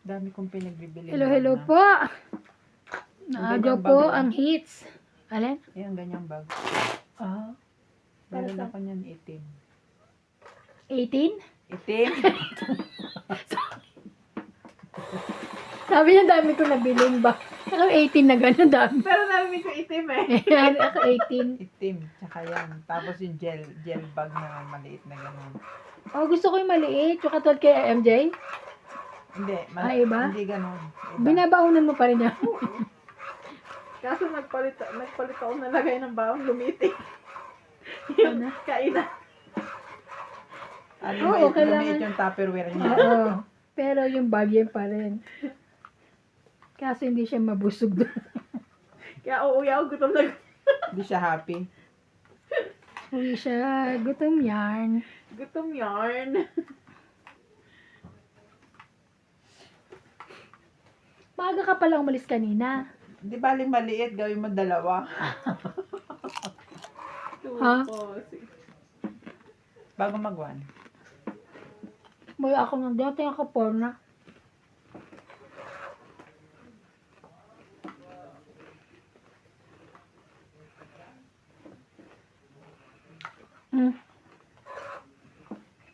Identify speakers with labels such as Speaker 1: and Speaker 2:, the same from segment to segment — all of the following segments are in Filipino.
Speaker 1: Dami kong pinagbibili.
Speaker 2: Hello, hello po. Naaga
Speaker 1: ganyang
Speaker 2: po
Speaker 1: bag, oh.
Speaker 2: ang hits. Alin?
Speaker 1: Ayan, ganyang bag.
Speaker 2: Ah.
Speaker 1: Meron
Speaker 2: Para
Speaker 1: ako niyan itim.
Speaker 2: 18?
Speaker 1: Itim?
Speaker 2: Sabi niya dami ko nabiling ba? Ako 18 na gano'n dami.
Speaker 3: Pero namin ko itim eh.
Speaker 2: Ako 18.
Speaker 1: Itim. Tsaka yan. Tapos yung gel bag na maliit na gano'n.
Speaker 2: Oh, gusto ko yung maliit. Yung katulad kay MJ.
Speaker 1: Hindi.
Speaker 2: Iba?
Speaker 1: Hindi gano'n. Iba.
Speaker 2: Binabaunan mo pa rin niya.
Speaker 3: Kaso nagpalit ako nalagay ng bawang lumiti. Yung
Speaker 2: Ano?
Speaker 3: kainan.
Speaker 1: Ano,
Speaker 2: Oo, kailangan-
Speaker 1: maliit yung Tupperware niya.
Speaker 2: Oo. Pero yung bag yan pa rin. Kaso hindi siya mabusog doon.
Speaker 3: Kaya uuwi ako gutom na
Speaker 1: Hindi siya happy.
Speaker 2: Uwi siya. Gutom yarn.
Speaker 3: gutom yarn.
Speaker 2: Maaga ka palang umalis kanina.
Speaker 1: Di baling maliit, gawin mo dalawa.
Speaker 2: Ha?
Speaker 1: Bago mag-1.
Speaker 2: May ako nang dating ako porna.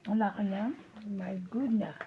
Speaker 2: Wala ka na? My goodness.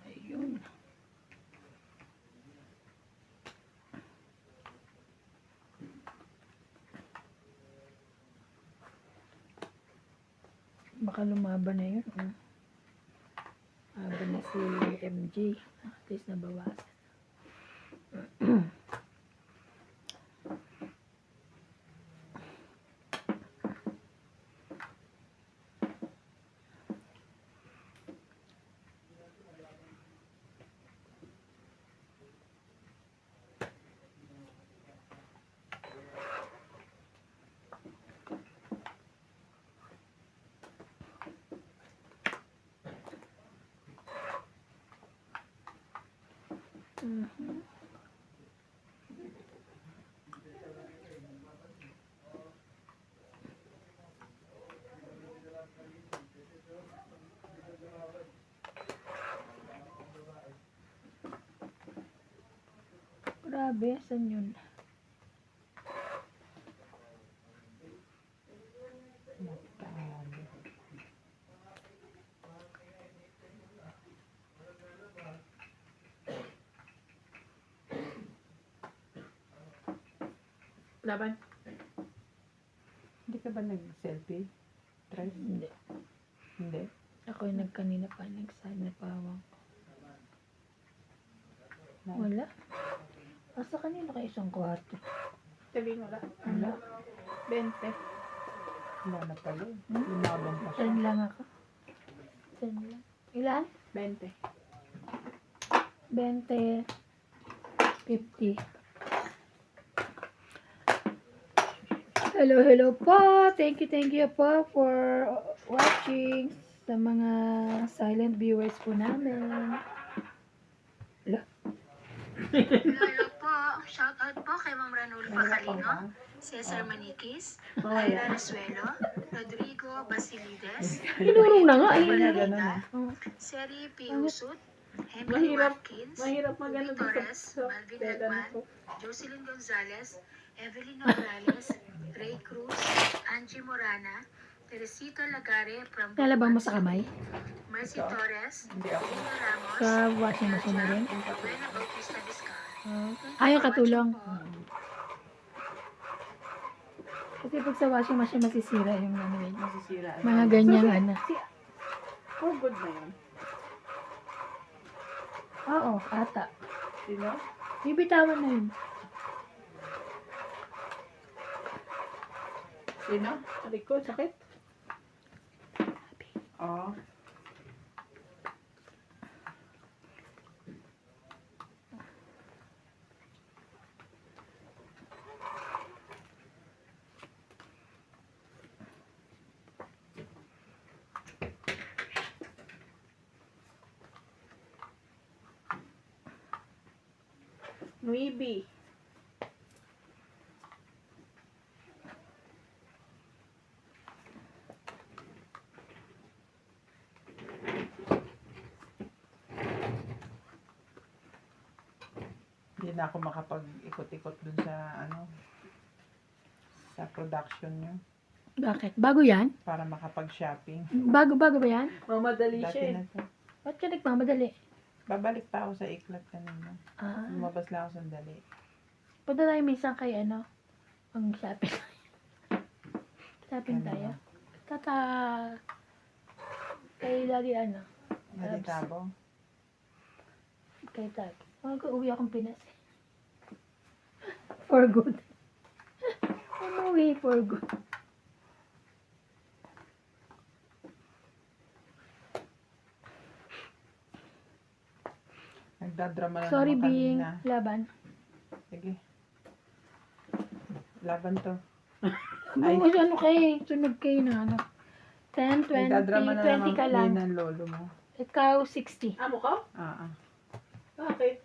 Speaker 2: Ayun. Baka lumaban na yun. Laban na si MJ. At least nabawasan. Grabe, saan yun?
Speaker 3: Laban.
Speaker 1: Hindi ka ba nag-selfie? Try?
Speaker 2: Hindi.
Speaker 1: Hindi.
Speaker 2: Ako yung nagkanina pa, nagsad na pawang. Wala. Asa kanina ka isang kwarto?
Speaker 3: Sabihin wala.
Speaker 2: Wala.
Speaker 3: 20.
Speaker 1: Wala na pala. Lumabang pa siya.
Speaker 2: 10 lang ako. 10 lang. Ilan?
Speaker 3: 20.
Speaker 2: 20. 50. Hello, hello po. Thank you po for watching sa mga silent viewers po namin.
Speaker 4: Hello po. Shout out po kay Ma'am Ranul Bacalino, Cesar Maniquis, Ira Resuelo, Rodrigo Basilides,
Speaker 2: Tinurong na nga.
Speaker 4: Balarida,
Speaker 2: Oh.
Speaker 4: Seri Piusut, Henry Watkins,
Speaker 3: Mahirap magano
Speaker 4: Ruby Torres, Malvin Lagman, Jocelyn Gonzalez, Evelyn Morales, Ray Cruz, Angie Morana, Teresita Lagare from
Speaker 2: Lalabang mo sa kamay?
Speaker 4: Mercy
Speaker 1: Ito?
Speaker 4: Torres,
Speaker 1: Hindi ako.
Speaker 4: Lino Ramos,
Speaker 2: Sa washing machine na rin?
Speaker 4: Buena Bautista Vizcar.
Speaker 2: Ayaw katulong.
Speaker 1: Mm.
Speaker 2: Kasi pag sa washing machine masisira yung ano yun.
Speaker 1: Masisira.
Speaker 2: Mga ganyang ano.
Speaker 3: For good na yun.
Speaker 2: Oo, ata.
Speaker 1: Sino?
Speaker 2: Bibitawan na yun.
Speaker 1: Sino?
Speaker 3: Aray ko, sakit.
Speaker 1: Oo.
Speaker 3: Nuibi.
Speaker 1: Hindi na ako makapag-ikot-ikot dun sa ano sa production nyo
Speaker 2: Bakit? Bago yan?
Speaker 1: para makapag-shopping.
Speaker 2: Bago ba yan?
Speaker 3: Mamadali
Speaker 1: Dati
Speaker 3: siya eh.
Speaker 1: na to.
Speaker 2: Ba't ka nagmamadali?
Speaker 1: Babalik pa ako sa iklat kanina.
Speaker 2: Ah,
Speaker 1: Lumabas lang ako sandali.
Speaker 2: punta tayo minsan kay ano, ang shopping. Shopping
Speaker 1: Ano
Speaker 2: tayo.
Speaker 1: ba?
Speaker 2: Tata, kay lagi ano,
Speaker 1: Nalitabo.
Speaker 2: kay tag. Mag-uwi akong Pinas. For good. Umuwi for good.
Speaker 1: Nagdadrama na
Speaker 2: Sorry,
Speaker 1: naman
Speaker 2: Bing.
Speaker 1: kanina.
Speaker 2: Laban.
Speaker 1: Sige. Laban to. Ay.
Speaker 2: Ay. Ano kayo? Sunog kayo na ano. 10, 20,
Speaker 1: Nagdadrama na
Speaker 2: 20 ka
Speaker 1: naman
Speaker 2: lang.
Speaker 1: ng lolo mo.
Speaker 2: Ikaw, 60.
Speaker 3: Amo ka? Bakit?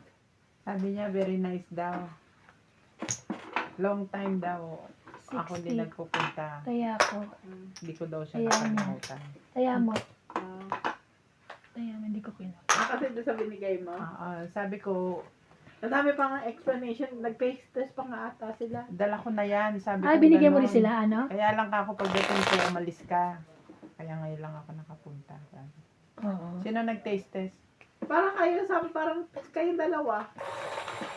Speaker 1: Sabi niya, very nice daw. Long time daw. Ako
Speaker 2: 60.
Speaker 1: din nagpupunta.
Speaker 2: Kaya ako.
Speaker 1: Hindi ko daw siya
Speaker 2: Ayan.
Speaker 1: nakalimutan.
Speaker 2: Kaya mo.
Speaker 3: Ah,
Speaker 2: Kaya mo, hindi ko kinuha.
Speaker 3: kasi doon sa binigay mo.
Speaker 1: Sabi ko,
Speaker 3: Ang dami pa nga explanation. Nag-face test pa nga ata sila.
Speaker 1: dala ko na yan. Sabi
Speaker 2: Ay,
Speaker 1: ko
Speaker 2: binigyan mo
Speaker 1: ganon.
Speaker 2: rin sila, ano?
Speaker 1: Kaya lang ako pagdating ko, umalis ka. Kaya ngayon lang ako nakapunta. Sabi.
Speaker 2: Oo.
Speaker 1: Sino nag-taste test?
Speaker 3: Parang kayo, sabi parang kayong dalawa.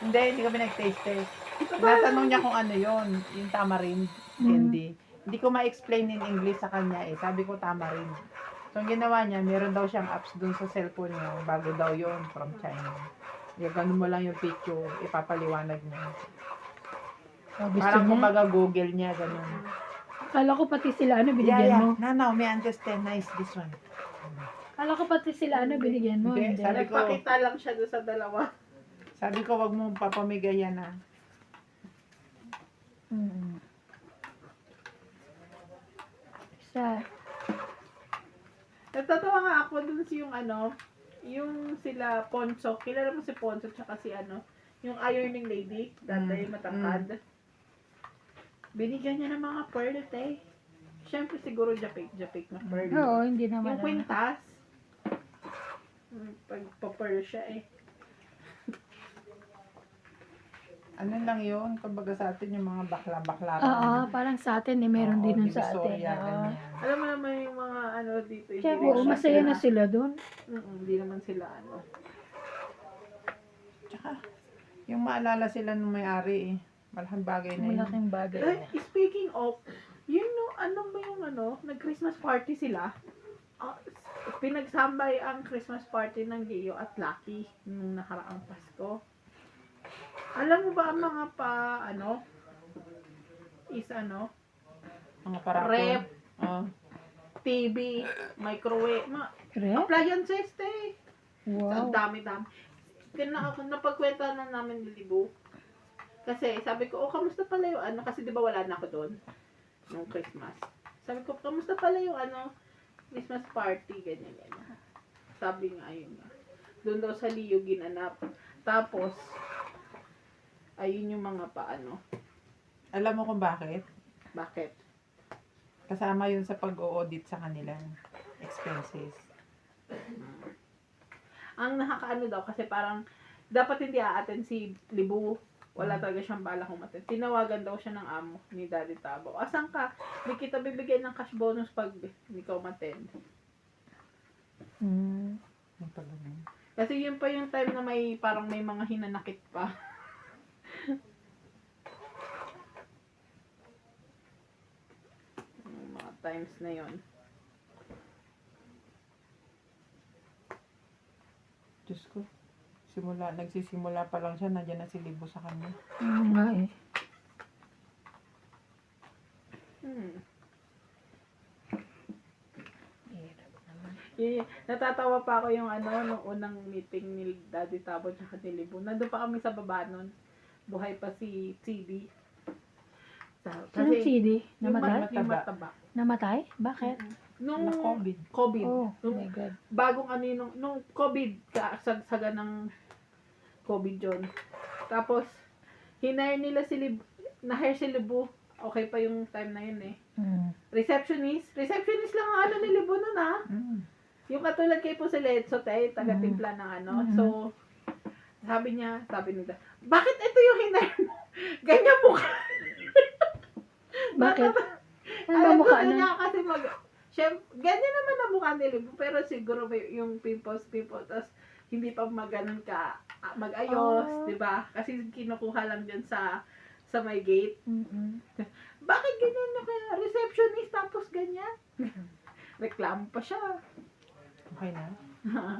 Speaker 1: Hindi kami nag-taste test. Natanong niya kung ano yon, yung tamarind candy. Hindi ko ma-explain in English sa kanya eh. Sabi ko tamarind. So, ang ginawa niya, meron daw siyang apps dun sa cellphone niya. Bago daw yon from China. Ganun mo lang yung picture, ipapaliwanag niya.
Speaker 2: Oh, gusto
Speaker 1: Parang
Speaker 2: niya.
Speaker 1: kumbaga Google niya, ganun.
Speaker 2: Kala ko pati sila, ano, binigyan mo.
Speaker 1: Yeah. No, may understand. Nice, this one.
Speaker 2: Kala ko pati sila, ano, binigyan mo.
Speaker 1: Hindi,
Speaker 2: Hindi.
Speaker 1: sabi ko,
Speaker 3: Nagpakita lang siya doon sa dalawa.
Speaker 1: sabi ko, wag mo papamigay yan ah.
Speaker 2: Mm. Isa.
Speaker 3: Nagtatawa nga ako dun si yung ano, yung sila Poncho. Kilala mo si Poncho tsaka si ano, yung ironing lady, dati matangkad. Binigyan niya ng mga pearl, eh. Siyempre siguro japik na pearl.
Speaker 2: Oo, hindi naman.
Speaker 3: Yung kwintas, pagpa-pearl siya eh.
Speaker 1: Ano lang yun? Kumbaga sa atin yung mga bakla-bakla.
Speaker 2: Oo, parang sa atin, eh, meron din nun sa atin.
Speaker 1: Divisoria,
Speaker 2: Oo.
Speaker 1: ganyan.
Speaker 3: Alam mo naman yung mga ano dito.
Speaker 2: Kaya
Speaker 3: hindi
Speaker 2: po,
Speaker 3: naman
Speaker 2: masaya na
Speaker 3: sila-
Speaker 2: sila doon.
Speaker 3: Hindi naman sila ano.
Speaker 1: Tsaka, yung maalala sila nung may-ari eh. Malaking bagay na yun.
Speaker 2: Malaking bagay.
Speaker 3: Speaking of, yun no, ano ba yung ano, nag-Christmas party sila. Pinagsambay ang Christmas party ng Gio at Lucky nung nakaraang Pasko. Alam mo ba ang mga
Speaker 1: Mga parako.
Speaker 3: Rep.
Speaker 1: Oh.
Speaker 3: TV, microwave,
Speaker 2: Correct?
Speaker 3: appliances, te.
Speaker 2: Wow.
Speaker 3: Ang dami-dami. Napagkwenta na namin ni Libo. Kasi sabi ko, kamusta pala yung ano, kasi di ba wala na ako doon nung Christmas. Sabi ko, kamusta pala yung ano, Christmas party, ganyan. Sabi nga, ayun nga. Doon daw sa Leo ginanap. Tapos, ayun yung mga paano.
Speaker 1: Alam mo kung bakit?
Speaker 3: Bakit?
Speaker 1: Kasama yun sa pag-o-audit sa kanilang expenses.
Speaker 3: Ang nakakaano daw, kasi parang, dapat hindi a-attend si Libu Wala talaga siyang balak umattend. Tinawagan daw siya ng amo ni Daddy Tabo. Asan ka? Hindi kita bibigyan ng cash bonus pag hindi ka umattend.
Speaker 1: Yung pala yun.
Speaker 3: Kasi yun pa yung time na may parang may mga hinanakit pa. Yung mga times na yon.
Speaker 1: Diyos ko. Nagsisimula pa lang siya, nandiyan na si Libo sa kanya.
Speaker 2: Oo nga eh. Hirap naman.
Speaker 3: Natatawa pa ako yung nung unang meeting ni Daddy Tabo at ni Libo. Nandun pa kami sa baba nun. Buhay pa si CD.
Speaker 2: Sinong CD?
Speaker 3: Yung
Speaker 2: Namatay?
Speaker 3: yung mataba.
Speaker 2: Namatay? Bakit?
Speaker 3: Nung
Speaker 1: Na COVID.
Speaker 3: COVID.
Speaker 2: Oh
Speaker 3: Nung
Speaker 2: my God.
Speaker 3: bagong nung COVID, kasagsaga ng COVID yun. Tapos, hinire nila si Libu, na-hire si Libu. Okay pa yung time na yun eh. Receptionist lang ang ni Libu nun ah. Yung katulad kay Pusilet, so taga-timpla ng So, sabi nila, bakit ito yung hinire mo? Ganyan mo ka.
Speaker 2: Bakit? Ano ba
Speaker 3: Alam ko
Speaker 2: mukha
Speaker 3: na
Speaker 2: nun?
Speaker 3: niya kasi ganyan naman ang mukha ni Libu, pero siguro may yung pimples, tapos hindi pa maganon ka mag-ayos, di ba? Kasi kinukuha lang dyan sa may gate. Bakit ganyan na kaya? Receptionist tapos ganyan? Reklamo pa siya.
Speaker 1: Okay na?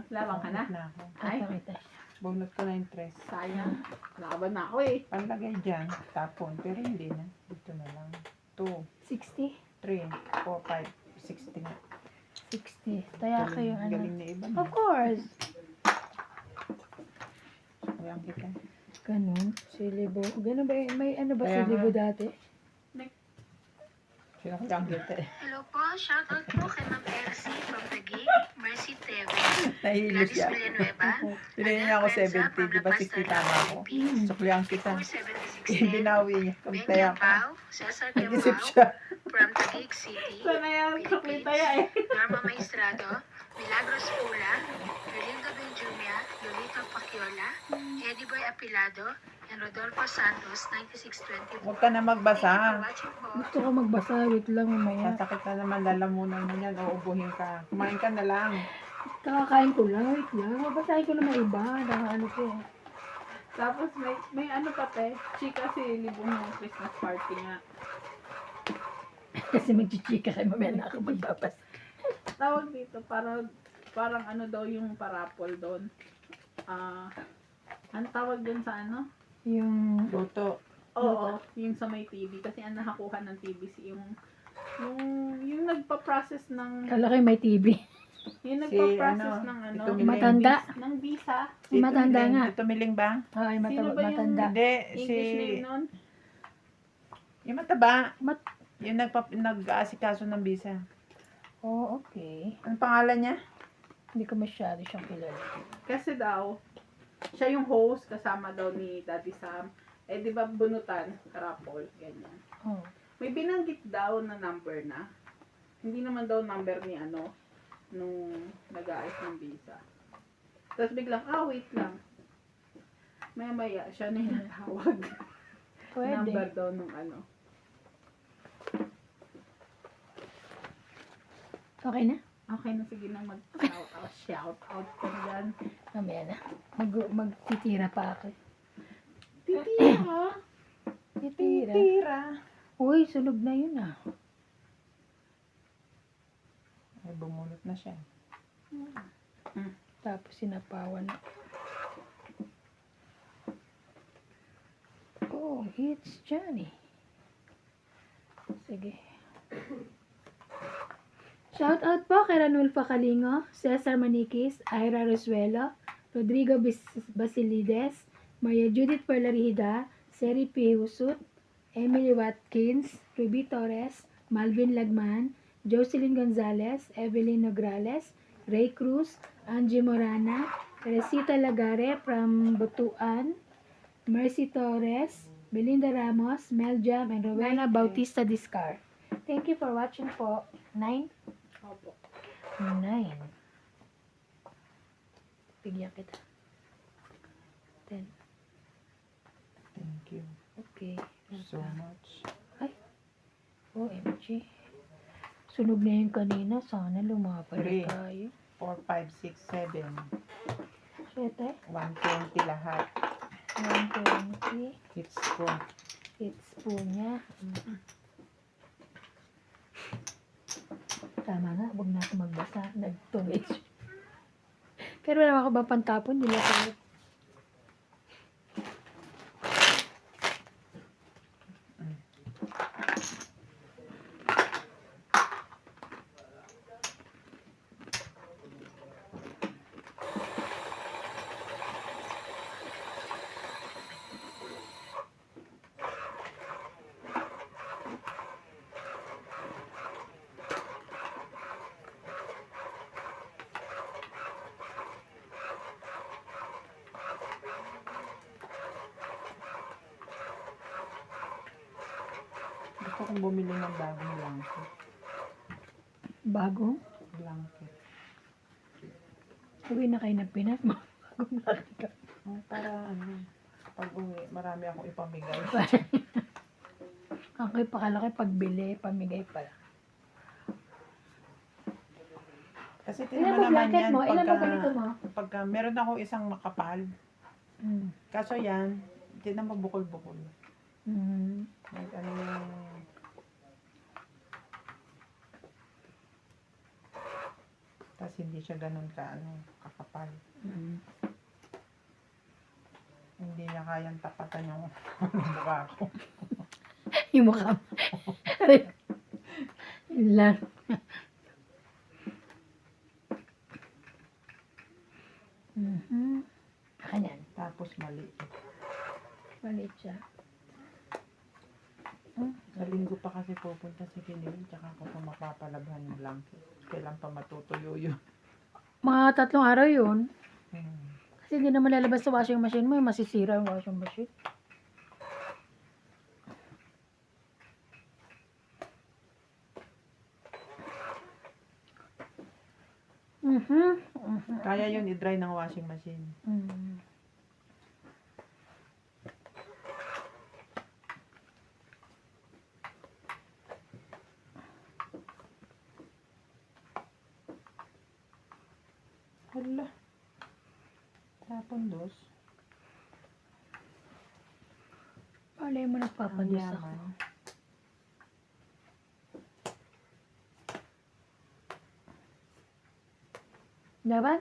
Speaker 3: Labang ka na?
Speaker 1: Na ako.
Speaker 3: Ay,
Speaker 2: Kakita.
Speaker 1: Bunot ko na yung tres.
Speaker 3: sayang. Laban na ako eh.
Speaker 1: Panlagay dyan, tapon. Pero hindi na. Dito na lang. 2,
Speaker 2: 60?
Speaker 1: 3, 4, 5, 60 na.
Speaker 2: 60. Taya ko yung ano.
Speaker 1: Galing na iba na.
Speaker 2: Of course.
Speaker 1: Ayan kita.
Speaker 2: Ganun. Si Libo. Ganun ba? May ano ba si
Speaker 1: Kaya nga.
Speaker 2: Libo dati?
Speaker 1: Sino ko lang kita eh.
Speaker 4: Hello po, shoutout po kay Ma'am Elsie from Taguig, Mercy Teve,
Speaker 1: Nahilo
Speaker 4: Gladys
Speaker 1: siya.
Speaker 4: Villanueva,
Speaker 1: Pinili niya ako 70. Di ba 60 tama ako? Suklihan kita.
Speaker 4: 4766,
Speaker 1: Binawi niya.
Speaker 4: Ben
Speaker 1: Pagtaya ka.
Speaker 4: Yambao, Cesar
Speaker 1: Nag-isip
Speaker 4: Kembao,
Speaker 1: siya.
Speaker 4: from Taguig City,
Speaker 3: Sana yan, kaplitaya eh.
Speaker 4: Norma Maestrado, Milagros Pula, Erlinda Benjumia, Lolita Paciola, Eddie Boy Apilado, and Rodolfo Santos, 9624.
Speaker 1: Huwag ka na
Speaker 4: Thank you for
Speaker 1: magbasa.
Speaker 4: watching po.
Speaker 2: Gusto ko magbasa. Wait lang mamaya.
Speaker 1: Sasakit na naman. Lalamunan mo yan. O ubuhin ka. Kumain ka na lang.
Speaker 2: Kakakain ko lang. Wait lang. Mabasahin ko naman iba. Ano ko eh.
Speaker 3: Tapos may pa te. Chika si Libo ng Christmas party nga.
Speaker 2: Kasi magchichika kayo. Mamaya na ako magbabasa.
Speaker 3: Tawag dito, parang daw yung parapol doon. Ano tawag doon sa
Speaker 2: Yung
Speaker 1: Luto.
Speaker 3: Oo, yung sa may TV. Kasi ang nakakuha ng TV yung nagpa-process ng,
Speaker 2: kala kayo may TV.
Speaker 3: yung
Speaker 1: Si,
Speaker 3: nagpa-process
Speaker 1: ano,
Speaker 3: ng
Speaker 1: ito Miling.
Speaker 2: Matanda.
Speaker 3: ng visa.
Speaker 1: Si
Speaker 2: Matanda
Speaker 1: Miling.
Speaker 2: nga.
Speaker 1: Ito Miling ba?
Speaker 2: Ay,
Speaker 3: Sino ba yung-
Speaker 2: matanda.
Speaker 1: Hindi.
Speaker 3: English name nun.
Speaker 1: Yung mataba.
Speaker 2: Mat-
Speaker 1: Yung nag-aasikaso ng visa.
Speaker 2: Oh, okay.
Speaker 1: Anong pangalan niya?
Speaker 2: Hindi ko masyado siyang kilala.
Speaker 3: Kasi daw, siya yung host, kasama daw ni Daddy Sam. Eh, di ba bunutan, karapol, ganyan.
Speaker 2: Oh.
Speaker 3: May binanggit daw na number na. Hindi naman daw number ni nung nag-aayos ng visa. Tapos biglang, wait lang. Maya siya na yung natawag. Number
Speaker 2: Pwede.
Speaker 3: daw nung
Speaker 2: Okay na?
Speaker 3: Okay na, sige na mag-shout out ka na dyan.
Speaker 2: Mamaya na. Magtitira pa ako.
Speaker 3: Titira!
Speaker 2: Titira.
Speaker 1: Tira.
Speaker 2: Uy, sunog na yun ah.
Speaker 1: Ay, bumunot na siya.
Speaker 2: Tapos sinapawan na. Oh, it's Johnny. Sige. Shout out po kay Ranulfo Calingo, Cesar Maniquis, Ira Rosuelo, Rodrigo Basilides, Maria Judith Perlarida, Seri P. Husut, Emily Watkins, Ruby Torres, Malvin Lagman, Jocelyn Gonzalez, Evelyn Nograles, Ray Cruz, Angie Morana, Teresita Lagare from Butuan, Mercy Torres, Belinda Ramos, Mel Jam, and Rowena Bautista Discar. Thank you for watching po. 9?
Speaker 3: Opo.
Speaker 2: 9. Bigyan kita. 10.
Speaker 1: Thank you.
Speaker 2: Okay.
Speaker 1: So much.
Speaker 2: OMG. Sunog na yung kanina. Sana lumapad
Speaker 1: Three.
Speaker 2: tayo.
Speaker 1: 4, 5, 6, 7.
Speaker 2: 7.
Speaker 1: 120 lahat.
Speaker 2: 120.
Speaker 1: Hits ko.
Speaker 2: Hits po niya. Tama nga, huwag na ako magbasa. Nag-2 Pero wala ako ba pantapon? Nila ko.
Speaker 1: Gusto kong bumili ng bagong blanket.
Speaker 2: Bagong?
Speaker 1: Blanket.
Speaker 2: Uwi na kayo ng Pinas. Bagong blanket.
Speaker 1: Oh, para ano, pag uwi, marami akong ipamigay.
Speaker 2: Ako'y pakalaki pagbili, pamigay pala.
Speaker 1: Kasi
Speaker 2: Ilan
Speaker 1: tinama
Speaker 2: ba
Speaker 1: naman
Speaker 2: blanket
Speaker 1: yan
Speaker 2: mo? Ilan ba ganito mo?
Speaker 1: pagka meron akong isang makapal.
Speaker 2: Mm.
Speaker 1: Kaso yan, hindi na mabukol-bukol.
Speaker 2: Mm.
Speaker 1: Like, ano yung... Tapos hindi siya ganun kakapal.
Speaker 2: Mm.
Speaker 1: Hindi niya kayang tapatan yung mukha ko.
Speaker 2: Yung mukha mo. Yun lang. Mhm. Kanyan.
Speaker 1: Tapos mali.
Speaker 2: Maliit siya.
Speaker 1: Sa linggo pa kasi pupunta si Kiling, tsaka ako pa mapapalabhan yung blanket. Kailan pa matutuyo yun.
Speaker 2: Mga 3 araw yun.
Speaker 1: Hmm.
Speaker 2: Kasi hindi naman lalabas sa washing machine mo, masisira yung washing machine. Mhm. Mhm.
Speaker 1: Kaya yun i-dry ng washing machine.
Speaker 2: Mm.
Speaker 1: Hala. Tapon dos.
Speaker 2: Palay mo
Speaker 1: Ang
Speaker 2: nagpapadus ako.
Speaker 1: yaman.
Speaker 2: Laban?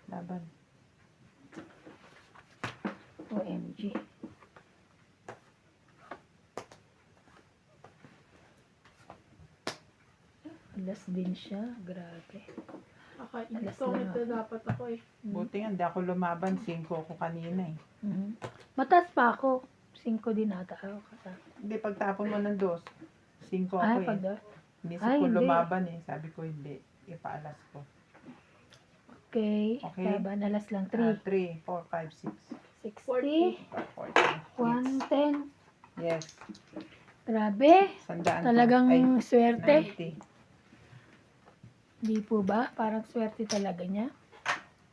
Speaker 1: Laban.
Speaker 2: OMG. Alas din siya. Grabe. Alas
Speaker 3: Ito,
Speaker 2: lang
Speaker 3: ito dapat ako eh.
Speaker 1: Buti nga, hindi ako lumaban. 5 ako kanina eh.
Speaker 2: Mhm. Mataas pa ako. 5 din ata ako.
Speaker 1: Hindi, pagtapon mo ng dos. 5 ako
Speaker 2: Ay,
Speaker 1: eh.
Speaker 2: pag doon.
Speaker 1: Inisip
Speaker 2: Ay,
Speaker 1: ko
Speaker 2: hindi.
Speaker 1: lumaban eh. Sabi ko hindi. Ipaalas ko.
Speaker 2: Okay.
Speaker 1: Okay.
Speaker 2: Laban. Alas lang. 3.
Speaker 1: 3, 4, 5, 6.
Speaker 2: 60.
Speaker 1: 14.
Speaker 2: 110.
Speaker 1: Yes.
Speaker 2: Grabe.
Speaker 1: Sandaan
Speaker 2: Talagang
Speaker 1: Ay,
Speaker 2: swerte.
Speaker 1: 90.
Speaker 2: Di po ba? Parang swerte talaga niya.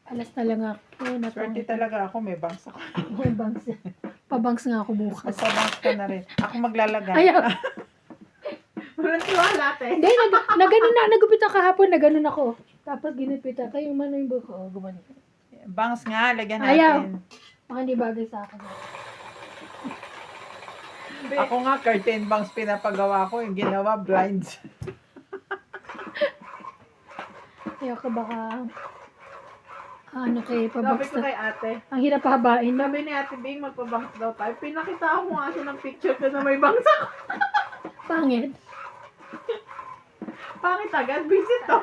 Speaker 2: Alas na lang ako.
Speaker 1: Swerte talaga ako. May bangs ako.
Speaker 2: May bangs. Pabangs nga ako bukas.
Speaker 1: Magpabangs ka na rin. Ako maglalagay.
Speaker 2: Ayaw.
Speaker 3: Walang tiwala eh.
Speaker 2: Hindi, naganon na. Nagupit ako kahapon. Naganon ako. Tapos ginupit ako. Yung mano yung buko. Oh, gumanon.
Speaker 1: Bangs nga. Lagyan
Speaker 2: Ayaw.
Speaker 1: natin.
Speaker 2: Baka hindi bagay sa akin.
Speaker 1: Ako nga, curtain bangs pinapagawa ko. Yung ginawa, blinds.
Speaker 2: Ayaw ka baka ano kayo,
Speaker 3: Sabi
Speaker 2: pabangs
Speaker 3: ko
Speaker 2: na.
Speaker 3: kay ate.
Speaker 2: Ang hirap habain. No?
Speaker 3: Sabi ni ate Bing, magpabangs daw tayo. Pinakita ko nga siya ng picture ko na may bangs ako.
Speaker 2: Pangit.
Speaker 3: Pangit agad, visit to.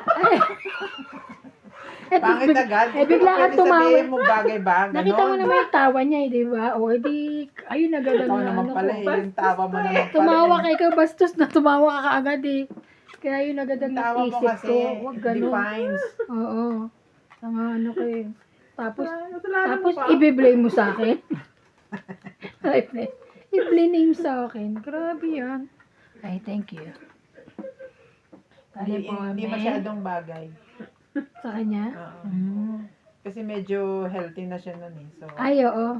Speaker 1: Pangit agad.
Speaker 2: Eh, bigla ka
Speaker 1: Pwede
Speaker 2: tumawa.
Speaker 1: sabihin mo bagay ba? Ganon.
Speaker 2: Nakita mo naman yung tawa niya eh, di ba? O, edi, ayun agad ang
Speaker 1: Ikaw naman
Speaker 2: ano
Speaker 1: pala
Speaker 2: ko.
Speaker 1: eh. Yung tawa mo naman pala.
Speaker 2: Tumawa
Speaker 1: eh.
Speaker 2: ka ikaw, bastos na tumawa ka kaagad eh. Kaya yun agad ang
Speaker 1: Yung tawa mo
Speaker 2: isip
Speaker 1: kasi
Speaker 2: ko. Huwag ganun.
Speaker 1: defines.
Speaker 2: Oo. Tanga ano kayo. Tapos,
Speaker 3: Kasalanan mo
Speaker 2: tapos
Speaker 3: pa.
Speaker 2: i-blame mo sa akin. I-blame sa akin. Grabe yan. Ay, thank you. Kaya
Speaker 1: Hindi,
Speaker 2: po
Speaker 1: hindi
Speaker 2: kami
Speaker 1: masyadong bagay.
Speaker 2: sa kanya.
Speaker 1: Oo.
Speaker 2: Mm.
Speaker 1: Kasi medyo healthy na siya nun eh. So,
Speaker 2: Ay, oo.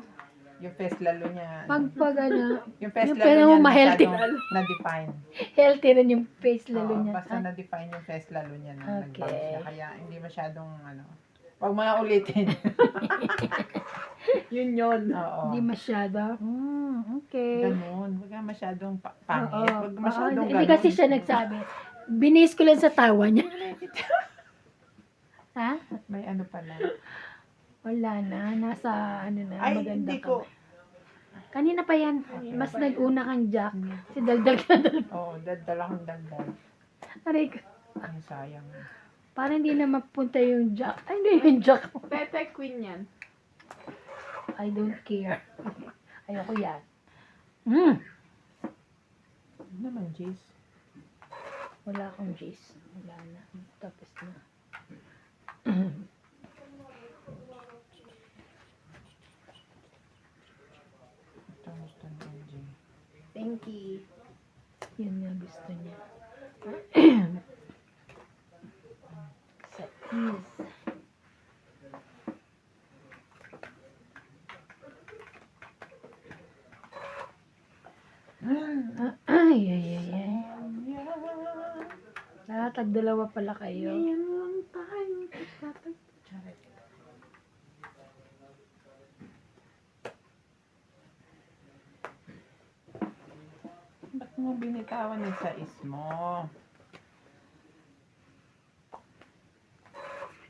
Speaker 1: Yung face lalo niya.
Speaker 2: Pag ano,
Speaker 1: Yung face
Speaker 2: yung
Speaker 1: lalo
Speaker 2: pera
Speaker 1: niya
Speaker 2: mo ma-healthy.
Speaker 1: masyadong na-define.
Speaker 2: healthy rin yung face lalo
Speaker 1: Oo,
Speaker 2: niya.
Speaker 1: basta na-define yung face lalo niya nung
Speaker 2: Okay.
Speaker 1: nag-bangs siya. Kaya hindi masyadong ano. Huwag mo na ulitin.
Speaker 3: Yun.
Speaker 1: Oo.
Speaker 2: Hindi masyado. Okay.
Speaker 1: Ganun. Huwag ka masyadong pangit.
Speaker 2: Oo.
Speaker 1: Huwag masyadong
Speaker 2: Oo, hindi kasi siya nagsabi. Binis ko lang sa tawa niya. Ha?
Speaker 1: May ano pala.
Speaker 2: Wala na. Nasa ano na.
Speaker 1: Ay,
Speaker 2: Maganda
Speaker 1: hindi
Speaker 2: ka.
Speaker 1: ko.
Speaker 2: Kanina pa yan. Mas nag-una kang Jack. Si dagdag na dagdag.
Speaker 1: Oo, dala kong dagdag.
Speaker 2: Aray ko.
Speaker 1: Ay, sayang.
Speaker 2: Parang hindi na mapunta yung Jack. Ay, hindi yung Jack.
Speaker 3: Pepe Queen yan.
Speaker 2: I don't care. Ayoko yan.
Speaker 1: Ano naman, Jace?
Speaker 2: Wala akong Jace. Wala na. Tapos na.
Speaker 1: Ito gusto ni MJ.
Speaker 3: Thank you.
Speaker 2: Yun nga gusto niya. Sa is. Ay, ay, ay, ay. Tag-dalawa pala kayo.
Speaker 3: Ngayon lang tayo.
Speaker 1: Ba't mo binitawan yung sais mo?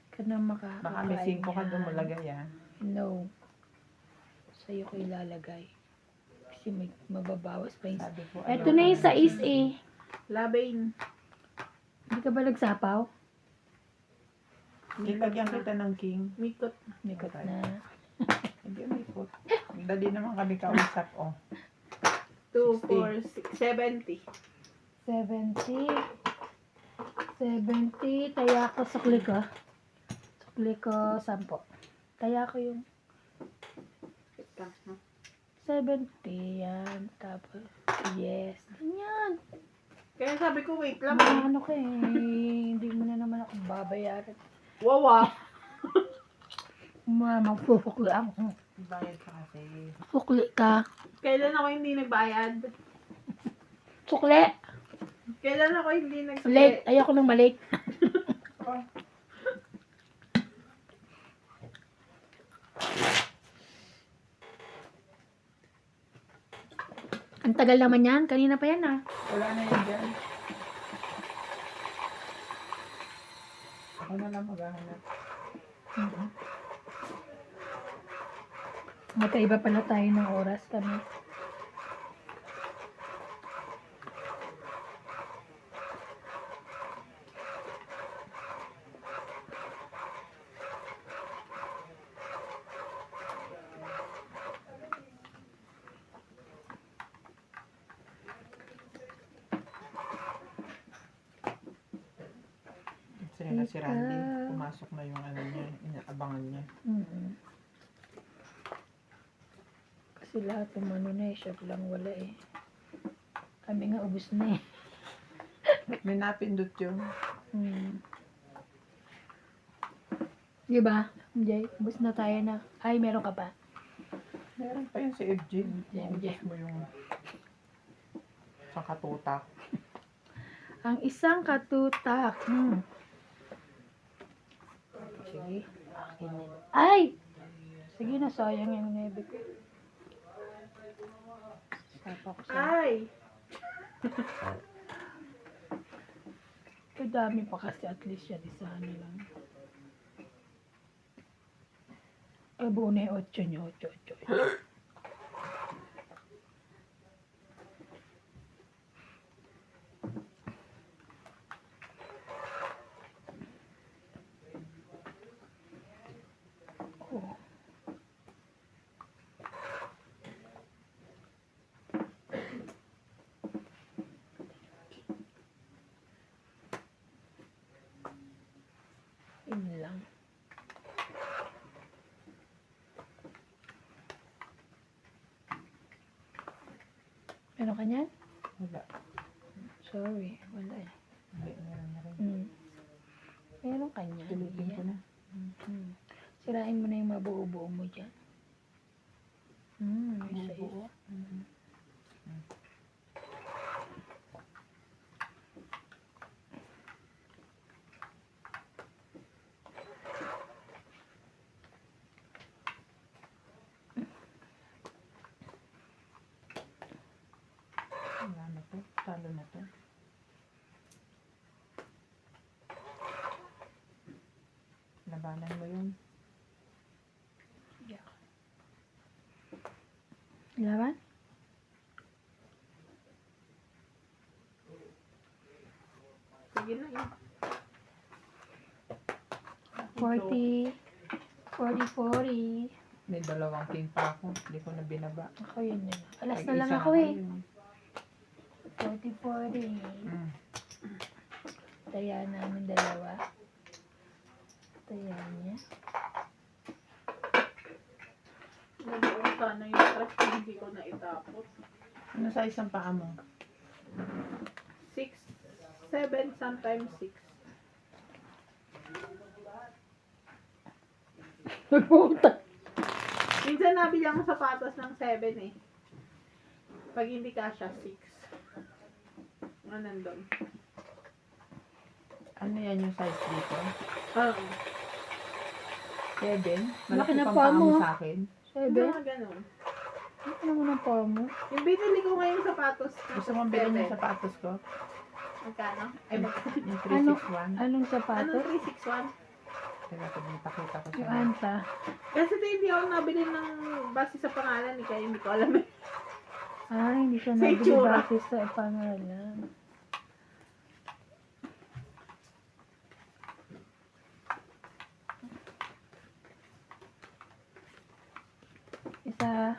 Speaker 2: Ka na makakakain
Speaker 1: Baka may 5 ka
Speaker 2: yan.
Speaker 1: doon malagay ah.
Speaker 2: No. Sa'yo ko ilalagay. Kasi may mababawas pa yung...
Speaker 1: Sabi ko,
Speaker 2: Eto na yung sais eh.
Speaker 3: Labain.
Speaker 2: Hindi ka ba nagsapaw?
Speaker 1: Nilagyan kita ng king.
Speaker 3: Mikot.
Speaker 2: Mikot na.
Speaker 1: Hindi may ikot. Dali naman kami kausap oh.
Speaker 3: 2,
Speaker 1: 60.
Speaker 3: 4, 6, 70.
Speaker 2: 70. 70. Taya ko sukli ko. Sukli ko 10. Taya ko yung
Speaker 3: Wait lang, no?
Speaker 2: 70. Yan. Tapos, yes. Ganyan.
Speaker 3: Kaya sabi ko, wait lang.
Speaker 2: Ano ka eh. Hindi mo na naman ako babayaran.
Speaker 3: Wawa.
Speaker 2: Magpupukli ako.
Speaker 1: Bayad ka kasi.
Speaker 2: Pukli ka.
Speaker 3: Kailan ako hindi nagbayad?
Speaker 2: Sukli.
Speaker 3: Kailan ako hindi
Speaker 2: Late.
Speaker 3: nag-split?
Speaker 2: Ayoko nang malate. Ang tagal naman yan. Kanina pa yan ah.
Speaker 1: Wala na yun dyan. Ako na lang maghahanap.
Speaker 2: Magkaiba pala tayo ng oras kami.
Speaker 1: Kasi na si Randy. Pumasok na yung ano niya. Inaabangan niya.
Speaker 2: Kasi lahat ng ano na eh, siya lang wala eh. Kami nga ubus na eh.
Speaker 1: May napindot yun.
Speaker 2: Di ba? Jay, ubus na tayo na. Ay, meron ka pa.
Speaker 1: Meron pa yun si FJ.
Speaker 2: FJ.
Speaker 1: Ubus mo yung sa katutak.
Speaker 2: Ang isang katutak. Sige. Akin yan. Ay! Sige na, sayang yung nebe ko. Sapa ko sa...
Speaker 3: Ay!
Speaker 2: Dami pa kasi at least yan. Isa na lang. Ay, buo na yung 8 nyo. 8. Yun lang. Meron ka niyan?
Speaker 1: Wala.
Speaker 2: Sorry, wala eh.
Speaker 1: Hindi, meron na rin.
Speaker 2: Meron ka niyan.
Speaker 1: Dilitin ko na.
Speaker 2: Sirain mo na yung mabuo-buo mo dyan. buo.
Speaker 1: Wala na to. Talo na to. Labanan mo yun.
Speaker 2: Laban?
Speaker 3: Sige na yun.
Speaker 2: 40. 40.
Speaker 1: May dalawang team pa ako. Hindi ko na binaba.
Speaker 2: Ako yun yun. Alas na
Speaker 1: Tag-isa
Speaker 2: lang ako eh.
Speaker 1: yun.
Speaker 2: 40.
Speaker 1: Mm.
Speaker 2: Taya namin dalawa. Taya niya.
Speaker 3: Nabuo sana yung stress ko, hindi ko na itapos.
Speaker 1: Ano size ang paa mo?
Speaker 3: 6, 7, sometimes 6.
Speaker 2: Nagpunta.
Speaker 3: Minsan nabili ako sapatos ng 7 eh. Pag hindi kasha, 6. Ano nandun?
Speaker 1: Ano yan yung size dito?
Speaker 3: Oo.
Speaker 1: 7?
Speaker 2: Laki
Speaker 1: Malaki
Speaker 2: na
Speaker 1: pang
Speaker 2: paa
Speaker 1: paa mo
Speaker 2: mo.
Speaker 1: sa akin.
Speaker 2: 7.
Speaker 3: Mga ganun.
Speaker 2: Ano mo ng paa mo?
Speaker 3: Yung binili ko ngayong sapatos.
Speaker 1: Gusto mong bilhin yung sapatos ko?
Speaker 3: Magkano? Ay,
Speaker 1: Yung
Speaker 2: Ano?
Speaker 1: 361?
Speaker 2: Anong
Speaker 3: ano
Speaker 2: sapatos?
Speaker 3: 361?
Speaker 1: Teka, pakita ko
Speaker 2: Yung
Speaker 1: sa
Speaker 2: anta.
Speaker 3: Kasi hindi ako nabili ng base sa pangalan kaya hindi ko alam eh.
Speaker 2: Ah, hindi siya
Speaker 3: Sa
Speaker 2: nabili
Speaker 3: itsura.
Speaker 2: base sa pangalan. Isa,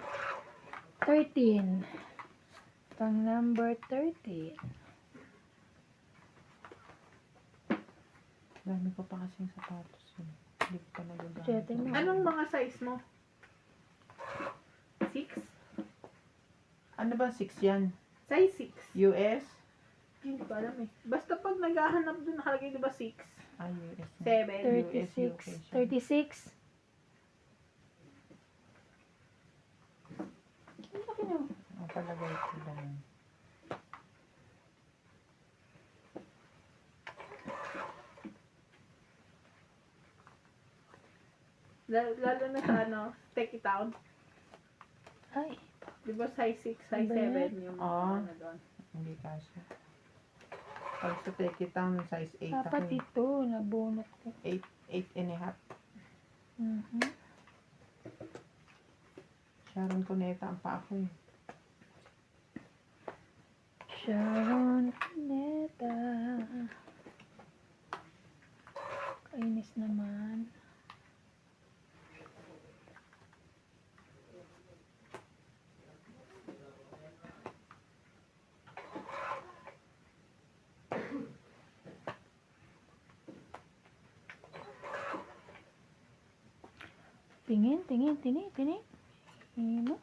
Speaker 2: 13. Pang number 13.
Speaker 1: Dami ko pa kasing sapatos. Hindi ko pa nagagamit.
Speaker 2: Siyete mo.
Speaker 3: Anong mga size mo? 6?
Speaker 1: Ano ba 6 yan?
Speaker 3: Size 6?
Speaker 1: US?
Speaker 3: Hindi ko alam eh. Basta pag naghahanap dun nakalagay di ba 6?
Speaker 1: Ah, US.
Speaker 3: 7?
Speaker 2: 36. 36. Ang laki na.
Speaker 1: Ang palagay ko lang.
Speaker 3: Lalo na sa ano, Techie Town.
Speaker 2: Ay,
Speaker 3: Di ba size 6, size
Speaker 2: Ano ba
Speaker 3: 7 yung
Speaker 1: Ah.
Speaker 3: ano doon.
Speaker 1: Hindi kasi. Pag sa Teki Town, size 8
Speaker 2: dapat
Speaker 1: ako.
Speaker 2: ito. Nabunot ko.
Speaker 1: 8 and a half.
Speaker 2: Mhm.
Speaker 1: Sharon Cuneta ang pa ako eh.
Speaker 2: Sharon Cuneta. Kainis naman. Tingin. Ino.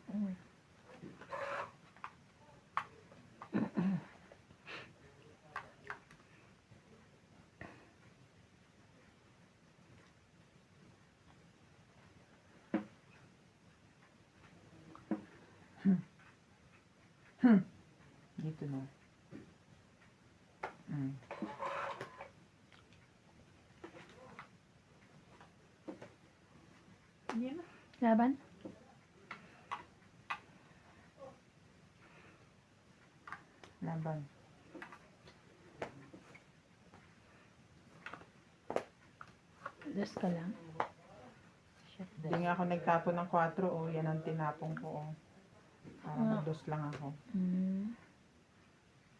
Speaker 1: Dito na. Mm.
Speaker 3: Hindi na.
Speaker 2: Laban?
Speaker 1: Laban.
Speaker 2: Dos ka lang.
Speaker 1: Hindi nga ako nagtapon ng 4. Oh, yan ang tinapong ko. Oh. Para
Speaker 2: Ah.
Speaker 1: magdos lang ako.